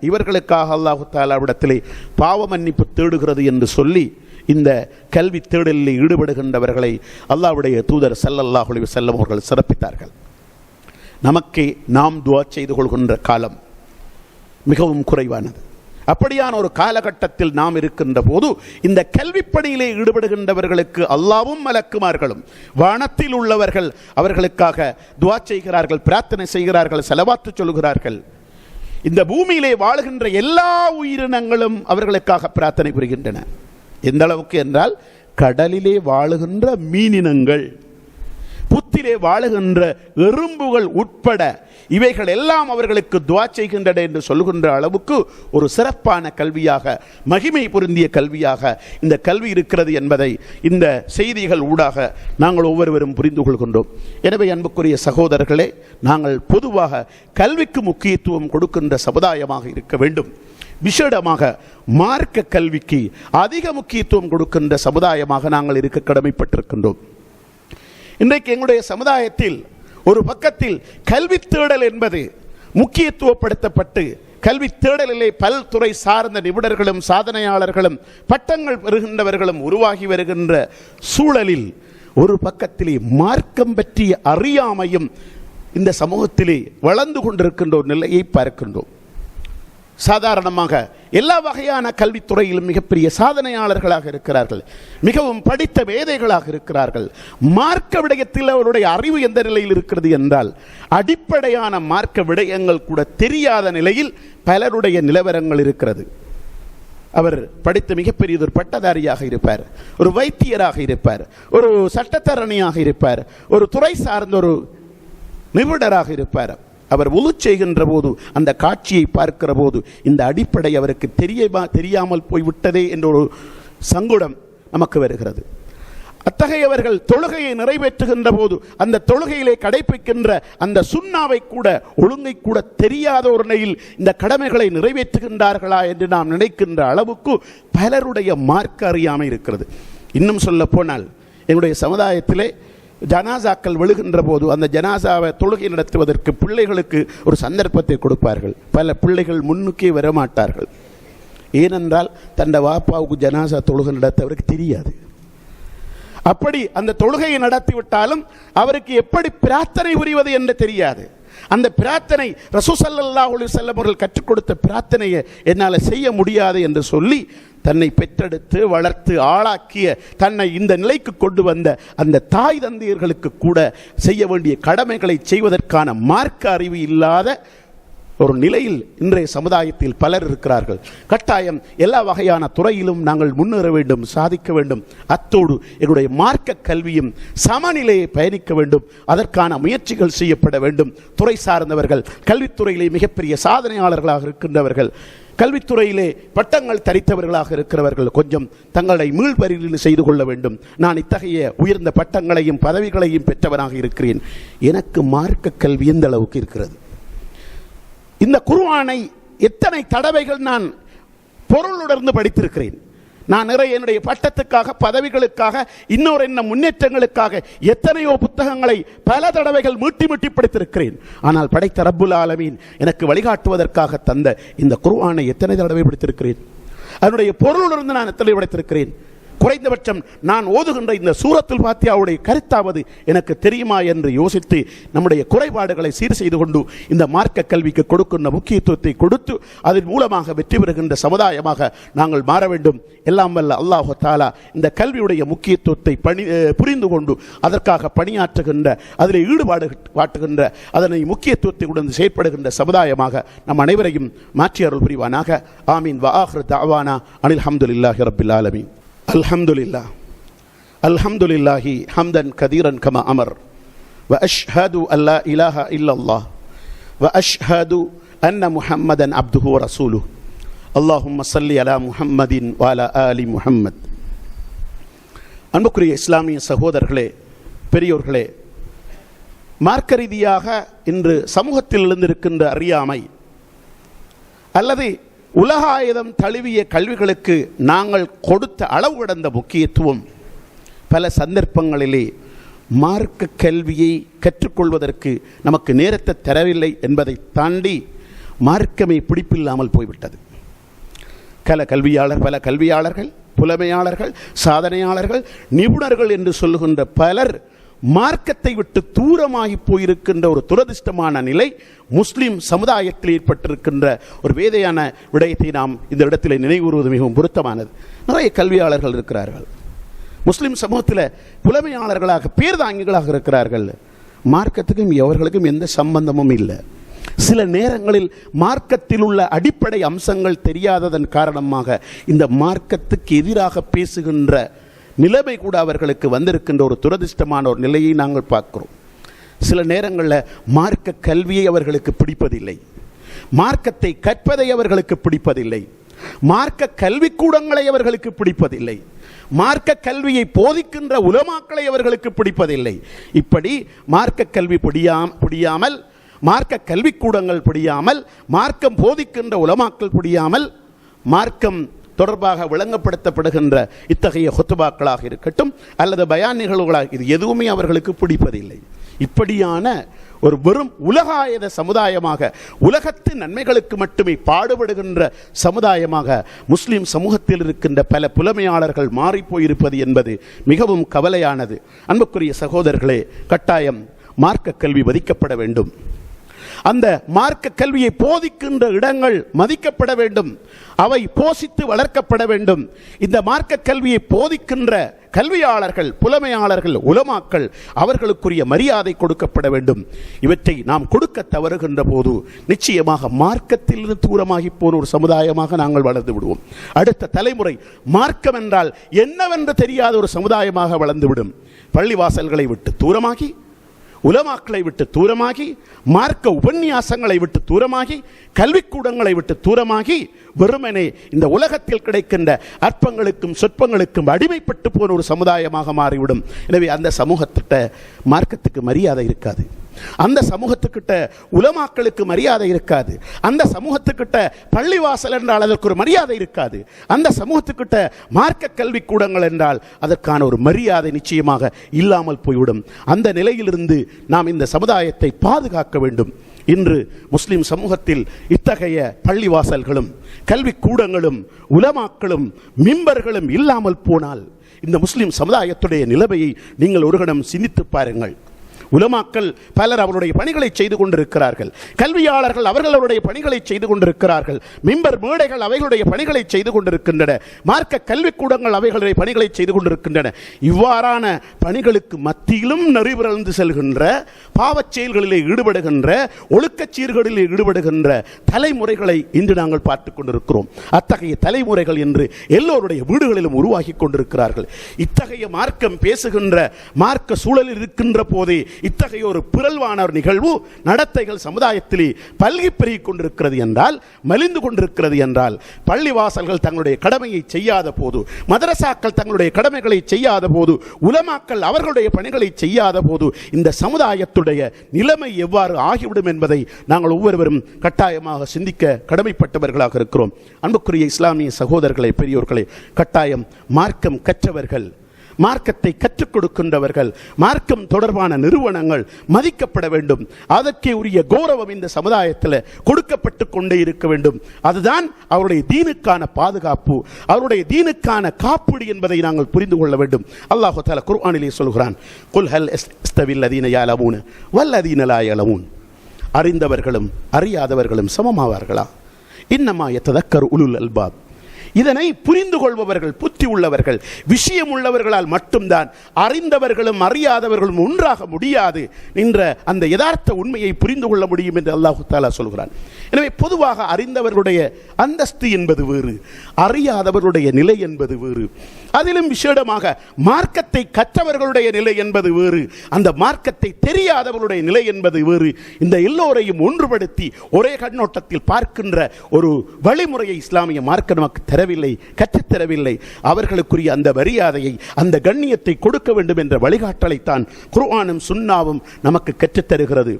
இவர்களுக்காக அல்லாஹ் தஆலாவிடத்திலே பாவ மன்னிப்பு தேடுகிறது என்று சொல்லி இந்த கல்வி தேடலில் ஈடுபடுகின்றவர்களை அல்லாஹ்வுடைய தூதர் ஸல்லல்லாஹு அலைஹி வஸல்லம் அவர்கள் சிறப்பித்தார்கள். நமக்கு நாம் துஆ செய்து கொள்கின்ற காலம் மிகவும் குறைவானது. அப்படியான ஒரு காலகட்டத்தில் நாம் இருக்கின்ற போது இந்த கல்வி பணியிலே ஈடுபடுகின்றவர்களுக்கு அல்லாஹ்வும் மலக்குமார்களும் வானத்தில் உள்ளவர்கள் அவர்களுக்காக துஆ செய்கிறார்கள், பிரார்த்தனை செய்கிறார்கள், ஸலவாத்து சொல்கிறார்கள். இந்த பூமியிலே வாழுகின்ற எல்லா உயிரினங்களும் அவர்களுக்காக பிரார்த்தனை புரிகின்றன. எந்த அளவுக்கு என்றால், கடலிலே வாழுகின்ற மீனினங்கள், புத்திலே வாழுகின்ற எறும்புகள் உட்பட இவைகள் எல்லாம் அவர்களுக்கு துஆ செய்கின்றன என்று சொல்கின்ற அளவுக்கு ஒரு சிறப்பான கல்வியாக, மகிமை பொருந்திய கல்வியாக இந்த கல்வி இருக்கிறது என்பதை இந்த செய்திகள் ஊடாக நாங்கள் ஒவ்வொருவரும் புரிந்து கொள்கின்றோம். எனவே அன்புக்குரிய சகோதரர்களே, நாங்கள் பொதுவாக கல்விக்கு முக்கியத்துவம் கொடுக்கின்ற சமுதாயமாக இருக்க வேண்டும். விசேடமாக மார்க்க கல்விக்கு அதிக முக்கியத்துவம் கொடுக்கின்ற சமுதாயமாக நாங்கள் இருக்க கடமைப்பட்டிருக்கின்றோம். இன்றைக்கு எங்களுடைய சமுதாயத்தில் ஒரு பக்கத்தில் கல்வி தேடல் என்பது முக்கியத்துவப்படுத்தப்பட்டு கல்வி தேடலிலே பல்துறை சார்ந்த நிபுணர்களும் சாதனையாளர்களும் பட்டங்கள் பெறுகின்றவர்களும் உருவாகி வருகின்ற சூழலில் ஒரு பக்கத்திலே மார்க்கம் பற்றிய அறியாமையும் இந்த சமூகத்திலே வளர்ந்து கொண்டிருக்கின்ற ஒரு நிலையை பார்க்கின்றோம். சாதாரணமாக எல்லா வகையான கல்வித்துறையிலும் மிகப்பெரிய சாதனையாளர்களாக இருக்கிறார்கள், மிகவும் படித்த மேதைகளாக இருக்கிறார்கள். மார்க்க விடயத்தில் அவருடைய அறிவு எந்த நிலையில் இருக்கிறது என்றால், அடிப்படையான மார்க்க விடயங்கள் கூட தெரியாத நிலையில் பலருடைய நிலவரங்கள் இருக்கிறது. அவர் படித்த மிகப்பெரிய ஒரு பட்டதாரியாக இருப்பார், ஒரு வைத்தியராக இருப்பார், ஒரு சட்டத்தரணியாக இருப்பார், ஒரு துறை சார்ந்த ஒரு நிபுணராக இருப்பார். அவர் உது செய்கின்ற போது அந்த காட்சியை பார்க்கிற போது இந்த அடிப்படை அவருக்கு தெரியாமல் போய்விட்டதே என்ற ஒரு சங்குடம் நமக்கு வருகிறது. அத்தகையவர்கள் தொழுகையை நிறைவேற்றுகின்ற போது அந்த தொழுகையிலே கடைபிடிக்கின்ற அந்த சுன்னாவை கூட ஒழுங்கை கூட தெரியாத ஒரு நிலையில் இந்த கடமைகளை நிறைவேற்றுகின்றார்களா என்று நாம் நினைக்கின்ற அளவுக்கு பலருடைய மார்க்க அறியாமை இருக்கிறது. இன்னும் சொல்ல போனால் எங்களுடைய சமுதாயத்திலே ஜனாசாக்கள் விழுகின்ற போது அந்த ஜனாசாவை தொழுகை நடத்துவதற்கு பிள்ளைகளுக்கு ஒரு சந்தர்ப்பத்தை கொடுப்பார்கள். பல பிள்ளைகள் முன்னுக்கே வரமாட்டார்கள். ஏனென்றால் தன்னை வாப்பாவுக்கு ஜனாசா தொழுகை நடத்த அவருக்கு தெரியாது. அப்படி அந்த தொழுகையை நடத்திவிட்டாலும் அவருக்கு எப்படி பிரார்த்தனை புரிவது என்று தெரியாது. அந்த பிரார்த்தனை ரசூல் ஸல்லல்லாஹு அலைஹி வஸல்லம் அவர்கள் கற்றுக் கொடுத்த பிரார்த்தனையை என்னால் செய்ய முடியாது என்று சொல்லி தன்னை பெற்றெடுத்து வளர்த்து ஆளாக்கிய தன்னை இந்த நிலைக்கு கொண்டு வந்த அந்த தாய் தந்தையர்களுக்கு கூட செய்ய வேண்டிய கடமைகளை செய்வதற்கான மார்க்க அறிவு இல்லாத ஒரு நிலையில் இன்றைய சமுதாயத்தில் பலர் இருக்கிறார்கள். கட்டாயம் எல்லா வகையான துறையிலும் நாங்கள் முன்னேற வேண்டும், சாதிக்க வேண்டும். அத்தோடு எங்களுடைய மார்க்க கல்வியும் சமநிலையை பயணிக்க வேண்டும். அதற்கான முயற்சிகள் செய்யப்பட வேண்டும். துறை சார்ந்தவர்கள், கல்வித்துறையிலே மிகப்பெரிய சாதனையாளர்களாக இருக்கின்றவர்கள், கல்வித்துறையிலே பட்டங்கள் தரித்தவர்களாக இருக்கிறவர்கள் கொஞ்சம் தங்களை மீள்பரிசீலனை செய்து கொள்ள வேண்டும். நான் இத்தகைய உயர்ந்த பட்டங்களையும் பதவிகளையும் பெற்றவனாக இருக்கிறேன், எனக்கு மார்க்க கல்வி எந்த அளவுக்கு இருக்கிறது? இந்த குர்ஆனை எத்தனை தடவைகள் நான் பொருளுடர்ந்து படித்திருக்கிறேன்? நான் நிறைய என்னுடைய பட்டத்துக்காக, பதவிகளுக்காக, இன்னொரு என்ன முன்னேற்றங்களுக்காக எத்தனையோ புத்தகங்களை பல தடவைகள் மீட்டி மீட்டி படித்திருக்கிறேன். ஆனால் படைத்த ரப்புல் ஆலமீன் எனக்கு வழிகாட்டுவதற்காக தந்த இந்த குர்ஆனை எத்தனை தடவை படித்திருக்கிறேன்? அதனுடைய பொருளுடர்ந்து நான் எத்தனை படித்திருக்கிறேன்? குறைந்தபட்சம் நான் ஓதுகின்ற இந்த சூரத்துல் ஃபாத்திஹாவுடைய கருத்தாவது எனக்கு தெரியுமா என்று யோசித்து நம்முடைய குறைபாடுகளை சீர் செய்து கொண்டு இந்த மார்க்க கல்விக்கு கொடுக்கின்ற முக்கியத்துவத்தை கொடுத்து அதன் மூலமாக வெற்றி பெறுகின்ற சமுதாயமாக நாங்கள் மாற வேண்டும். எல்லாம் வல்ல அல்லாஹ் தஆலா இந்த கல்வியுடைய முக்கியத்துவத்தை புரிந்து கொண்டு அதற்காக பணியாற்றுகின்ற, அதில் ஈடுபாடு காட்டுகின்ற, அதனை முக்கியத்துவத்தை உடன் செயற்படுகின்ற சமுதாயமாக நம் அனைவரையும் மாற்றி அருள் புரிவானாக. ஆமீன். வ ஆகிரு தஅவானா அனில் ஹம்துலில்லாஹி ரப்பில் ஆலமீன். அல்ஹம்துலில்லாஹ் அல்ஹம்துலில்லாஹி ஹம்தன் கதீரன் கமா அமர் வ அஷ்ஹது அல்லா இலாஹா இல்லல்லாஹ் வ அஷ்ஹது அன்ன முஹம்மதன் அப்துஹு வ ரசூலுஹு. அல்லாஹும்ம ஸல்லி அலா முஹம்மதின் வ அலா ஆலி முஹம்மத். அன்புக்குரிய இஸ்லாமிய சகோதரர்களே, பெரியோர்களே, மார்க்க ரீதியாக இன்று சமூகத்தில் எழுந்திருக்கின்ற அறியாமை அல்லது உலகாயுதம் தழுவிய கல்விகளுக்கு நாங்கள் கொடுத்த அளவு கடந்த முக்கியத்துவம் பல சந்தர்ப்பங்களிலே மார்க்க கல்வியை கற்றுக்கொள்வதற்கு நமக்கு நேரத்தை தரவில்லை என்பதை தாண்டி மார்க்கமே பிடிப்பில்லாமல் போய்விட்டது. பல கல்வியாளர்கள், புலமையாளர்கள், சாதனையாளர்கள், நிபுணர்கள் என்று சொல்லுகின்ற பலர் மார்க்கத்தை விட்டு தூரமாகி போயிருக்கின்ற ஒரு துரதிர்ஷ்டமான நிலை முஸ்லிம் சமுதாயத்தில் ஏற்பட்டிருக்கின்ற ஒரு வேதையான விடயத்தை நாம் இந்த இடத்தில் நினைவுறுவது மிகவும் பொருத்தமானது. நிறைய கல்வியாளர்கள் இருக்கிறார்கள், முஸ்லிம் சமூகத்தில் புலமையாளர்களாக பேர்தாங்கிகளாக இருக்கிறார்கள். மார்க்கத்துக்கும் அவர்களுக்கும் எந்த சம்பந்தமும் இல்லை. சில நேரங்களில் மார்க்கத்தில் உள்ள அடிப்படை அம்சங்கள் தெரியாததன் காரணமாக இந்த மார்க்கத்துக்கு எதிராக பேசுகின்ற நிலைமை கூட அவர்களுக்கு வந்திருக்கின்ற ஒரு துரதிர்ஷ்டமான ஒரு நிலையை நாங்கள் பார்க்கிறோம். சில நேரங்களில் மார்க்க கல்வியை அவர்களுக்கு பிடிப்பதில்லை, மார்க்கத்தை கற்பதை அவர்களுக்கு பிடிப்பதில்லை, மார்க்க கல்விக்கூடங்களை அவர்களுக்கு பிடிப்பதில்லை, மார்க்க கல்வியை போதிக்கின்ற உலமாக்களை அவர்களுக்கு பிடிப்பதில்லை. இப்படி மார்க்க கல்வி பிடியாமல், மார்க்க கல்விக்கூடங்கள் பிடியாமல், மார்க்கம் போதிக்கின்ற உலமாக்கள் பிடியாமல், மார்க்கம் தொடர்பாக விளங்கப்படுத்தப்படுகின்ற இத்தகைய ஹுத்பாக்களாக இருக்கட்டும் அல்லது பயான் நிகழ்வுகளாக, இது எதுவுமே அவர்களுக்கு பிடிப்பதில்லை. இப்படியான ஒரு வெறும் உலகாயத சமுதாயமாக, உலகத்து நன்மைகளுக்கு மட்டுமே பாடுபடுகின்ற சமுதாயமாக முஸ்லிம் சமூகத்தில் இருக்கின்ற பல புலமையாளர்கள் மாறிப்போயிருப்பது என்பது மிகவும் கவலையானது. அன்புக்குரிய சகோதரர்களே, கட்டாயம் மார்க்க கல்வி மதிக்கப்பட வேண்டும். அந்த மார்க்க கல்வியை போதிக்கின்ற இடங்கள் மதிக்கப்பட வேண்டும், அவை போஷித்து வளர்க்கப்பட வேண்டும். இந்த மார்க்க கல்வியை போதிக்கின்ற கல்வியாளர்கள், புலமையாளர்கள், உலமாக்கள் அவர்களுக்குரிய மரியாதை கொடுக்கப்பட வேண்டும். இவற்றை நாம் கொடுக்க தவறுகின்ற போது நிச்சயமாக மார்க்கத்தில் தூரமாகி போன ஒரு சமுதாயமாக நாங்கள் வளர்ந்து விடுவோம். அடுத்த தலைமுறை மார்க்கம் என்றால் என்னவென்று தெரியாத ஒரு சமுதாயமாக வளர்ந்துவிடும். பள்ளிவாசல்களை விட்டு தூரமாகி, உலமாக்களை விட்டு தூரமாகி, மார்க்க உபன்யாசங்களை விட்டு தூரமாகி, கல்விக்கூடங்களை விட்டு தூரமாகி, வெறுமனே இந்த உலகத்தில் கிடைக்கின்ற அற்பங்களுக்கும் சொற்பங்களுக்கும் அடிமைப்பட்டு போன ஒரு சமுதாயமாக மாறிவிடும். எனவே அந்த சமூகத்திட்ட மார்க்கத்துக்கு மரியாதை இருக்காது, அந்த சமூகத்துக்கிட்ட உலமாக்களுக்கு மரியாதை இருக்காது, அந்த சமூகத்துக்கிட்ட பள்ளிவாசல் என்றால் அதற்கு ஒரு மரியாதை இருக்காது, அந்த சமூகத்துக்கிட்ட மார்க்க கல்வி கூடங்கள் என்றால் அதற்கான ஒரு மரியாதை நிச்சயமாக இல்லாமல் போய்விடும். அந்த நிலையிலிருந்து நாம் இந்த சமுதாயத்தை பாதுகாக்க வேண்டும். இன்று முஸ்லிம் சமூகத்தில் இத்தகைய பள்ளிவாசல்களும் கல்வி கூடங்களும் உலமாக்களும் மிம்பர்களும் இல்லாமல் போனால் இந்த முஸ்லிம் சமுதாயத்துடைய நிலைமையை நீங்கள் ஒரு கணம் சிந்தித்து பாருங்கள். உலமாக்கள் பலர் அவருடைய பணிகளை செய்து கொண்டிருக்கிறார்கள், கல்வியாளர்கள் அவர்களுடைய பணிகளை செய்து கொண்டிருக்கிறார்கள், மிம்பர் மேடைகள் அவைகளுடைய பணிகளை செய்து கொண்டிருக்கின்றன, மார்க்க கல்விக்கூடங்கள் அவைகளுடைய பணிகளை செய்து கொண்டிருக்கின்றன. இவ்வாறான பணிகளுக்கு மத்தியிலும் நெறிபிறழ்ந்து செல்கின்ற, பாவச் செயல்களிலே ஈடுபடுகின்ற, ஒழுக்கச் சீர்களிலே ஈடுபடுகின்ற தலைமுறைகளை இன்று நாங்கள் பார்த்துக் கொண்டிருக்கிறோம். அத்தகைய தலைமுறைகள் என்று எல்லோருடைய வீடுகளிலும் உருவாகி கொண்டிருக்கிறார்கள். இத்தகைய மார்க்கம் பேசுகின்ற, மார்க்க சூழலில் இருக்கின்ற போதே இத்தகைய ஒரு பிறழ்வான ஒரு நிகழ்வு நடத்தைகள் சமுதாயத்திலே பல்கி பெருகிக் கொண்டிருக்கிறது என்றால், மலிந்து கொண்டிருக்கிறது என்றால், பள்ளிவாசல்கள் தங்களுடைய கடமையை செய்யாத போது, மதரசாக்கள் தங்களுடைய கடமைகளை செய்யாத போது, உலமாக்கள் அவர்களுடைய பணிகளை செய்யாத போது இந்த சமுதாயத்துடைய நிலைமை எவ்வாறு ஆகிவிடும் என்பதை நாங்கள் ஒவ்வொருவரும் கட்டாயமாக சிந்திக்க கடமைப்பட்டவர்களாக இருக்கிறோம். அன்புக்குரிய இஸ்லாமிய சகோதரர்களை, பெரியோர்களை, கட்டாயம் மார்க்கம் கற்றவர்கள், மார்க்கத்தை கற்றுக் கொடுக்கின்றவர்கள், மார்க்கம் தொடர்பான நிறுவனங்கள் மதிக்கப்பட வேண்டும். அதற்கே உரிய கௌரவம் இந்த சமுதாயத்தில் கொடுக்கப்பட்டு கொண்டே இருக்க வேண்டும். அதுதான் அவருடைய தீனுக்கான பாதுகாப்பு, அவருடைய தீனுக்கான காப்பீடு என்பதை நாங்கள் புரிந்து கொள்ள வேண்டும். அல்லாஹ் தஆலா குர்ஆனிலே சொல்கிறான், குல் ஹல் யஸ்தவில் லதீன யஅலமூன வல்லதீன லா யஅலமூன். அறிந்தவர்களும் அறியாதவர்களும் சமமாவார்களா? இன்னமா யததக்கரு உலுல் அல்பாப். இதனை புரிந்து கொள்பவர்கள், புத்தி உள்ளவர்கள், விஷயம் உள்ளவர்களால் மட்டும்தான் அறிந்தவர்களும் அறியாதவர்களும் ஒன்றாக முடியாது என்ற அந்த யதார்த்த உண்மையை புரிந்து கொள்ள முடியும் என்று அல்லாஹ் தஆலா சொல்கிறான். எனவே பொதுவாக அறிந்தவர்களுடைய அந்தஸ்து என்பது வேறு, அறியாதவர்களுடைய நிலை என்பது வேறு. அதிலும் விசேடமாக மார்க்கத்தை கற்றவர்களுடைய நிலை என்பது வேறு, அந்த மார்க்கத்தை தெரியாதவர்களுடைய நிலை என்பது வேறு. இந்த எல்லோரையும் ஒன்றுபடுத்தி ஒரே கண்ணோட்டத்தில் பார்க்கின்ற ஒரு வழிமுறையை இஸ்லாமிய மார்க்கம் நமக்கு தரவில்லை, கற்றுத்தரவில்லை. அவர்களுக்குரிய அந்த மரியாதையை, அந்த கண்ணியத்தை கொடுக்க வேண்டும் என்ற வழிகாட்டலைத்தான் குர்ஆனும் சுன்னாவும் நமக்கு கற்றுத்தருகிறது.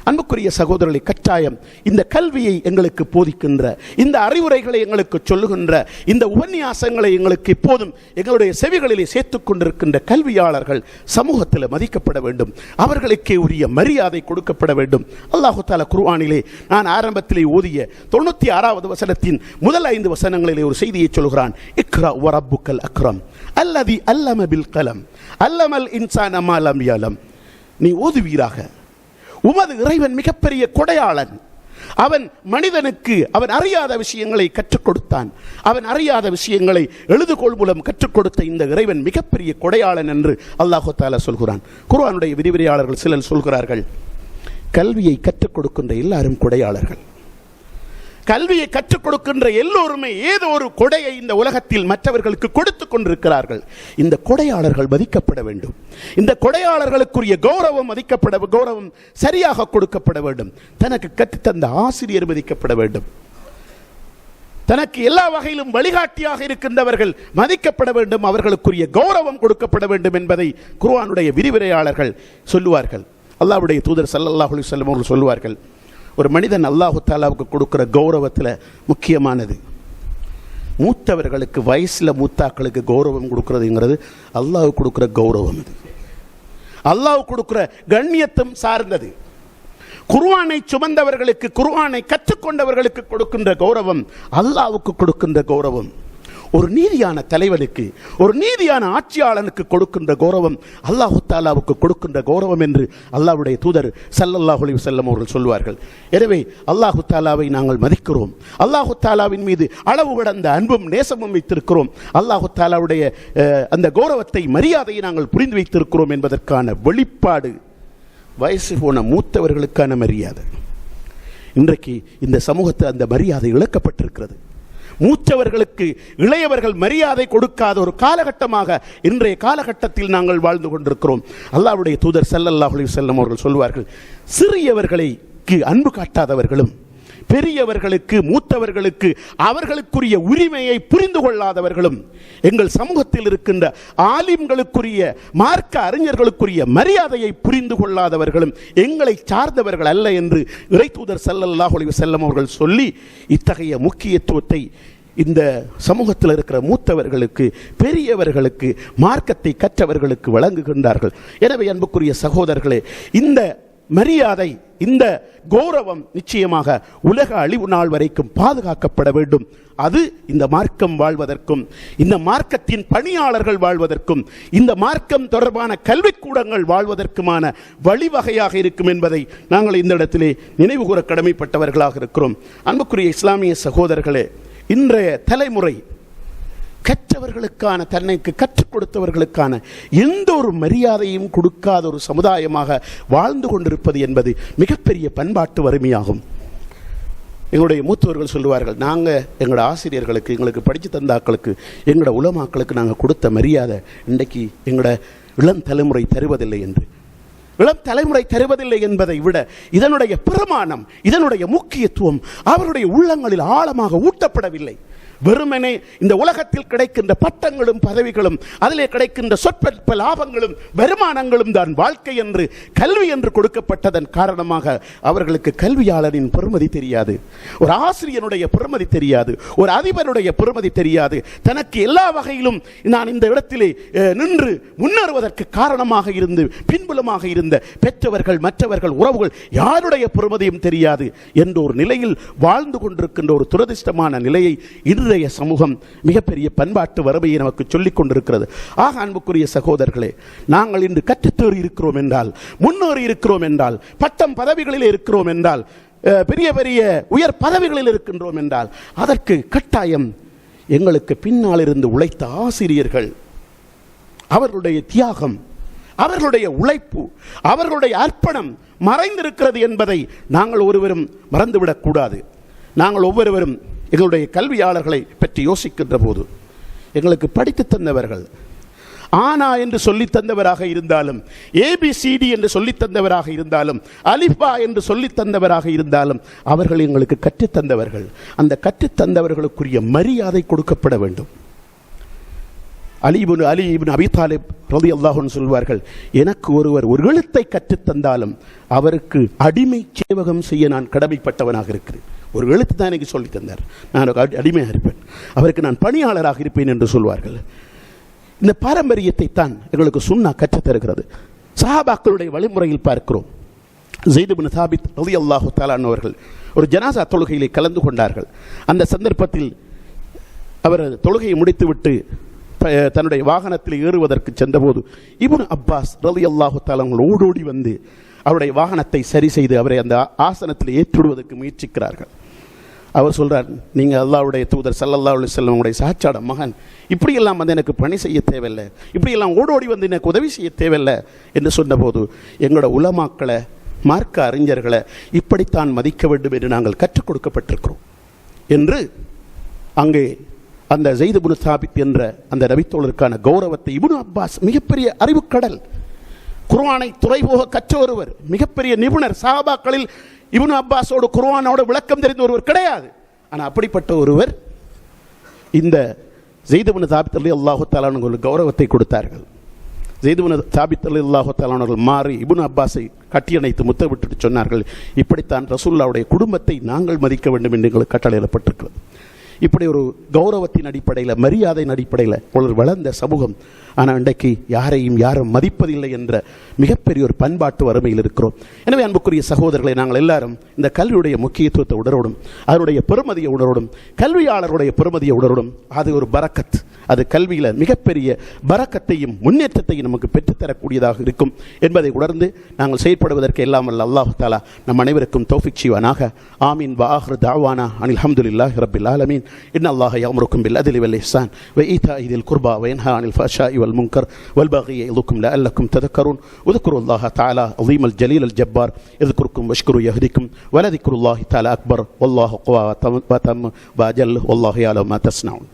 அன்புக்குரிய சகோதரர்களை, கட்டாயம் இந்த கல்வியை எங்களுக்கு போதிக்கின்ற, இந்த அறிவுரைகளை எங்களுக்கு சொல்லுகின்ற, இந்த உபன்யாசங்களை எங்களுக்கு எப்போதும் எங்களுடைய செவிகளிலே சேர்த்துக் கொண்டிருக்கின்ற கல்வியாளர்கள் சமூகத்தில் மதிக்கப்பட வேண்டும். அவர்களுக்கே உரிய மரியாதை கொடுக்கப்பட வேண்டும். அல்லாஹ் தஆலா குர்ஆனிலே நான் ஆரம்பத்திலே ஓதிய 96வது வசனத்தின் முதல் 5 வசனங்களிலே ஒரு செய்தியை சொல்கிறான். இக்ரா வ ரப்புக்கல் அக்ரம் அல்லதி அல்லம பில் கலம் அல்லமல் இன்சான மா லம் யலம். நீ ஓதுவீராக, உமது இறைவன் மிகப்பெரிய கொடையாளன். அவன் மனிதனுக்கு அவன் அறியாத விஷயங்களை கற்றுக் கொடுத்தான். அவன் அறியாத விஷயங்களை எழுதுகோள் மூலம் கற்றுக் கொடுத்த இந்த இறைவன் மிகப்பெரிய கொடையாளன் என்று அல்லாஹ் தஆலா சொல்கிறான். குர்ஆனுடைய விரிவுரையாளர்கள் சிலர் சொல்கிறார்கள், கல்வியை கற்றுக் கொடுக்கின்ற எல்லாரும் கொடையாளர்கள். கல்வியை கற்றுக் கொடுக்கின்ற எல்லோருமே ஏதோ ஒரு கொடையை இந்த உலகத்தில் மற்றவர்களுக்கு கொடுத்து கொண்டிருக்கிறார்கள். இந்த கொடையாளர்கள் மதிக்கப்பட வேண்டும். இந்த கொடையாளர்களுக்குரிய கௌரவம் மதிக்கப்பட, கௌரவம் சரியாக கொடுக்கப்பட வேண்டும். தனக்கு கற்றுத்தந்த ஆசிரியர் மதிக்கப்பட வேண்டும். தனக்கு எல்லா வகையிலும் வழிகாட்டியாக இருக்கின்றவர்கள் மதிக்கப்பட வேண்டும். அவர்களுக்குரிய கௌரவம் கொடுக்கப்பட வேண்டும் என்பதை குர்ஆனுடைய விரிவுரையாளர்கள் சொல்லுவார்கள். அல்லாஹ்வுடைய தூதர் ஸல்லல்லாஹு அலைஹி வஸல்லம் அவர்கள் சொல்லுவார்கள், ஒரு மனிதன் அல்லாஹ் தஆலாவுக்கு கொடுக்கிற கௌரவத்தில் முக்கியமானது மூத்தவர்களுக்கு, வயசில் மூத்தாக்களுக்கு கௌரவம் கொடுக்கிறதுங்கிறது அல்லாஹ் கொடுக்கிற கௌரவம். இது அல்லாஹ் கொடுக்கிற கண்ணியத்தும் சார்ந்தது. குர்ஆனை சுமந்தவர்களுக்கு, குர்ஆனை கற்றுக்கொண்டவர்களுக்கு கொடுக்கின்ற கௌரவம் அல்லாஹ்வுக்கு கொடுக்கின்ற கௌரவம். ஒரு நீதியான தலைவனுக்கு, ஒரு நீதியான ஆட்சியாளனுக்கு கொடுக்கின்ற கௌரவம் அல்லாஹு தாலாவுக்கு கொடுக்கின்ற கௌரவம் என்று அல்லாஹ்வுடைய தூதர் ஸல்லல்லாஹு அலைஹி வஸல்லம் அவர்கள் சொல்வார்கள். எனவே அல்லாஹு தாலாவை நாங்கள் மதிக்கிறோம். அல்லாஹு தாலாவின் மீது அளவு கடந்த அன்பும் நேசமும் வைத்திருக்கிறோம். அல்லாஹு தாலாவுடைய அந்த கௌரவத்தை, மரியாதையை நாங்கள் புரிந்து வைத்திருக்கிறோம் என்பதற்கான வெளிப்பாடு வயசு போன மூத்தவர்களுக்கான மரியாதை. இன்றைக்கு இந்த சமூகத்தில் அந்த மரியாதை இழக்கப்பட்டிருக்கிறது. மூத்தவர்களுக்கு இளையவர்கள் மரியாதை கொடுக்காத ஒரு காலகட்டமாக இன்றைய காலகட்டத்தில் நாங்கள் வாழ்ந்து கொண்டிருக்கிறோம். அல்லாஹ்வுடைய தூதர் ஸல்லல்லாஹு அலைஹி வஸல்லம் அவர்கள் சொல்வார்கள், சிறியவர்களுக்கு அன்பு காட்டாதவர்களும், பெரியவர்களுக்கு, மூத்தவர்களுக்கு அவர்களுக்குரிய உரிமையை புரிந்து கொள்ளாதவர்களும், எங்கள் சமூகத்தில் இருக்கின்ற ஆலிம்களுக்குரிய, மார்க்க அறிஞர்களுக்குரிய மரியாதையை புரிந்து கொள்ளாதவர்களும் எங்களை சார்ந்தவர்கள் அல்ல என்று இறைத்தூதர் ஸல்லல்லாஹு அலைஹி வஸல்லம் அவர்கள் சொல்லி இத்தகைய முக்கியத்துவத்தை இந்த சமூகத்தில் இருக்கிற மூத்தவர்களுக்கு, பெரியவர்களுக்கு, மார்க்கத்தை கற்றவர்களுக்கு வழங்குகின்றார்கள். எனவே அன்புக்குரிய சகோதரர்களே, இந்த மரியாதை, இந்த கௌரவம் நிச்சயமாக உலக அழிவு நாள் வரைக்கும் பாதுகாக்கப்பட வேண்டும். அது இந்த மார்க்கம் வாழ்வதற்கும், இந்த மார்க்கத்தின் பணியாளர்கள் வாழ்வதற்கும், இந்த மார்க்கம் தொடர்பான கல்விக்கூடங்கள் வாழ்வதற்குமான வழிவகையாக இருக்கும் என்பதை நாங்கள் இந்த இடத்திலே நினைவு கூற கடமைப்பட்டவர்களாக இருக்கிறோம். அன்புக்குரிய இஸ்லாமிய சகோதரர்களே, இன்றைய தலைமுறை கற்றவர்களுக்கான, தன்னைக்கு கற்றுக் கொடுத்தவர்களுக்கான எந்த ஒரு மரியாதையும் கொடுக்காத ஒரு சமுதாயமாக வாழ்ந்து கொண்டிருப்பது என்பது மிகப்பெரிய பண்பாட்டு வறுமையாகும். எங்களுடைய மூத்தவர்கள் சொல்லுவார்கள், நாங்கள் எங்களோட ஆசிரியர்களுக்கு, எங்களுக்கு படித்து தந்தாக்களுக்கு, எங்களோட உலமாக்களுக்கு நாங்கள் கொடுத்த மரியாதை இன்றைக்கு எங்களோட இளம் தலைமுறை தருவதில்லை என்று. இளம் தலைமுறை தருவதில்லை என்பதை விட இதனுடைய பிரமாணம், இதனுடைய முக்கியத்துவம் அவருடைய உள்ளங்களில் ஆழமாக ஊட்டப்படவில்லை. வெறுமனே இந்த உலகத்தில் கிடைக்கின்ற பட்டங்களும் பதவிகளும், அதிலே கிடைக்கின்ற சொற்ப லாபங்களும் வருமானங்களும் தான் வாழ்க்கை என்று, கல்வி என்று கொடுக்கப்பட்டதன் காரணமாக அவர்களுக்கு கல்வியாளரின் பெருமதி தெரியாது, ஒரு ஆசிரியனுடைய பெருமதி தெரியாது, ஒரு அதிபருடைய பெருமதி தெரியாது. தனக்கு எல்லா வகையிலும் நான் இந்த இடத்திலே நின்று முன்னேறுவதற்கு காரணமாக இருந்து பின்புலமாக இருந்த பெற்றவர்கள், மற்றவர்கள், உறவுகள் யாருடைய பெருமதியும் தெரியாது என்ற ஒரு நிலையில் வாழ்ந்து கொண்டிருக்கின்ற ஒரு துரதிர்ஷ்டமான நிலையை இன்றைய சமூகம் மிகப்பெரிய பண்பாட்டு வறுமையை நமக்கு சொல்லிக் கொண்டிருக்கிறது. ஆக அன்புக்குரிய சகோதரர்களே, நாங்கள் இன்று கற்றுத்தேறி இருக்கிறோம் என்றால், முன்னேறி இருக்கிறோம் என்றால், பட்டம் பதவிகளில் இருக்கிறோம் என்றால், பெரிய பெரிய உயர் பதவிகளில் இருக்கின்றோம் என்றால், அதற்கு கட்டாயம் எங்களுக்கு பின்னால் இருந்து உழைத்த ஆசிரியர்கள், அவர்களுடைய தியாகம், அவர்களுடைய உழைப்பு, அவர்களுடைய அர்ப்பணம் மறைந்திருக்கிறது என்பதை நாங்கள் ஒருவரும் மறந்துவிடக் கூடாது. நாங்கள் ஒவ்வொருவரும் எங்களுடைய கல்வியாளர்களை பற்றி யோசிக்கின்ற போது, எங்களுக்கு படித்து தந்தவர்கள், ஆனா என்று சொல்லி தந்தவராக இருந்தாலும், ஏபிசிடி என்று சொல்லி தந்தவராக இருந்தாலும், அலிஃபா என்று சொல்லி தந்தவராக இருந்தாலும், அவர்கள் எங்களுக்கு கற்றுத்தந்தவர்கள். அந்த கற்றுத்தந்தவர்களுக்குரிய மரியாதை கொடுக்கப்பட வேண்டும். அலி இப்னு அபி தாலிப் ரலியல்லாஹு அன்ஹு சொல்வார்கள், எனக்கு ஒருவர் ஒரு எழுத்தை கற்றுத்தந்தாலும் அவருக்கு அடிமை சேவகம் செய்ய நான் கடமைப்பட்டவனாக இருக்கிறேன். ஒரு எழுத்து தான் எனக்கு சொல்லி தந்தார், நான் அடிமையாக இருப்பேன், அவருக்கு நான் பணியாளராக இருப்பேன் என்று சொல்வார்கள். இந்த பாரம்பரியத்தை தான் எங்களுக்கு சுன்னா கற்றுத்தருகிறது. சஹாபாக்களுடைய வழிமுறையில் பார்க்கிறோம். ஸைத் இப்னு சாபித் ரலியல்லாஹு தஆலா அவர்கள் ஒரு ஜனாஸா தொழுகையிலே கலந்து கொண்டார்கள். அந்த சந்தர்ப்பத்தில் அவர் தொழுகையை முடித்துவிட்டு தன்னுடைய வாகனத்தில் ஏறுவதற்கு சென்றபோது இப்னு அப்பாஸ் ரலியல்லாஹு தஆலா ஓடோடி வந்து அவருடைய வாகனத்தை சரி செய்து அவரை அந்த ஆசனத்தில் ஏற்றுடுவதற்கு முயற்சிக்கிறார்கள். அவர் சொல்றார், நீங்கள் அல்லாஹ்வுடைய தூதர் ஸல்லல்லாஹு அலைஹி வஸல்லம் உடைய சாட்சாட மகன், இப்படியெல்லாம் வந்து எனக்கு பணி செய்ய தேவையில்லை, இப்படியெல்லாம் ஓடோடி வந்து எனக்கு உதவி செய்ய தேவையில்லை என்று சொன்னபோது, எங்களோட உலமாக்களை, மார்க்க அறிஞர்களை இப்படித்தான் மதிக்க வேண்டும் என்று நாங்கள் கற்றுக் கொடுக்கப்பட்டிருக்கிறோம் என்று அங்கே அந்த ஸைத் இப்னு சாபித் என்ற அந்த நபித்தோழருக்கான கௌரவத்தை இப்னு அப்பாஸ், மிகப்பெரிய அறிவுக்கடல், குர்ஆனை துறைபோக கற்ற ஒருவர், மிகப்பெரிய நிபுணர், சஹாபாக்களில் இப்னு அப்பாஸோடு குர்ஆனோட விளக்கம் தெரிந்த ஒருவர் கிடையாது. ஆனால் அப்படிப்பட்ட ஒருவர் இந்த ஸைத் இப்னு சாபித் ரலியல்லாஹு தஆலா ஒரு கௌரவத்தை கொடுத்தார்கள். ஸைத் இப்னு சாபித் ரலியல்லாஹு தஆலா அவர்கள் மாறி இப்னு அப்பாஸை கட்டியணைத்து முத்தமிட்டு சொன்னார்கள், இப்படித்தான் ரசூலுல்லாஹ்வுடைய குடும்பத்தை நாங்கள் மதிக்க வேண்டும் என்று எங்களுக்கு கட்டளையிடப்பட்டிருக்கிறது. இப்படி ஒரு கௌரவத்தின் அடிப்படையில், மரியாதையின் அடிப்படையில் ஒரு வளர்ந்த சமூகம். ஆனால் இன்றைக்கு யாரையும் யாரும் மதிப்பதில்லை என்ற மிகப்பெரிய ஒரு பண்பாட்டு வறுமையில் இருக்கிறோம். எனவே அன்புக்குரிய சகோதரர்களை, நாங்கள் எல்லாரும் இந்த கல்வியுடைய முக்கியத்துவத்தை உணரோடும், அதனுடைய பெருமதியை உணரோடும், கல்வியாளருடைய பெருமதியை உணரோடும். அது ஒரு பரக்கத். அது கல்வியில் மிகப்பெரிய பரக்கத்தையும் முன்னேற்றத்தையும் நமக்கு பெற்றுத்தரக்கூடியதாக இருக்கும் என்பதை உணர்ந்து நாங்கள் செயற்படுவதற்கு எல்லாம் வல்ல அல்லாஹ் தஆலா நம் அனைவருக்கும் தௌஃபீக் செய்வானாக. ஆமீன். வ ஆகிரு தஅவானா அனில் ஹம்துலில்லாஹி ரப்பில் ஆலமீன். இன்னல்லாஹ யஅமுருக்கும் பில் அத்லி வல் இஹ்சான் வ ஈதாஇ தில் குர்பா வ யன்ஹா அனில் ஃபஹ்ஷாஇ வல் முன்கர் வல் பகி யஇதுக்கும் லஅல்லக்கும் ததக்கரூன். உذ்குருல்லாஹ தஆலா அஸீமல் ஜலீல் ஜப்பார் யذ்குருக்கும் வஷ்குரு யஹ்திக்கும் வ லذிக்ருல்லாஹி தஆலா அக்பர் வல்லாஹு அக்வா வ தம் வ ஜல் வல்லாஹு யஅலமு மா தஸ்னஊன்.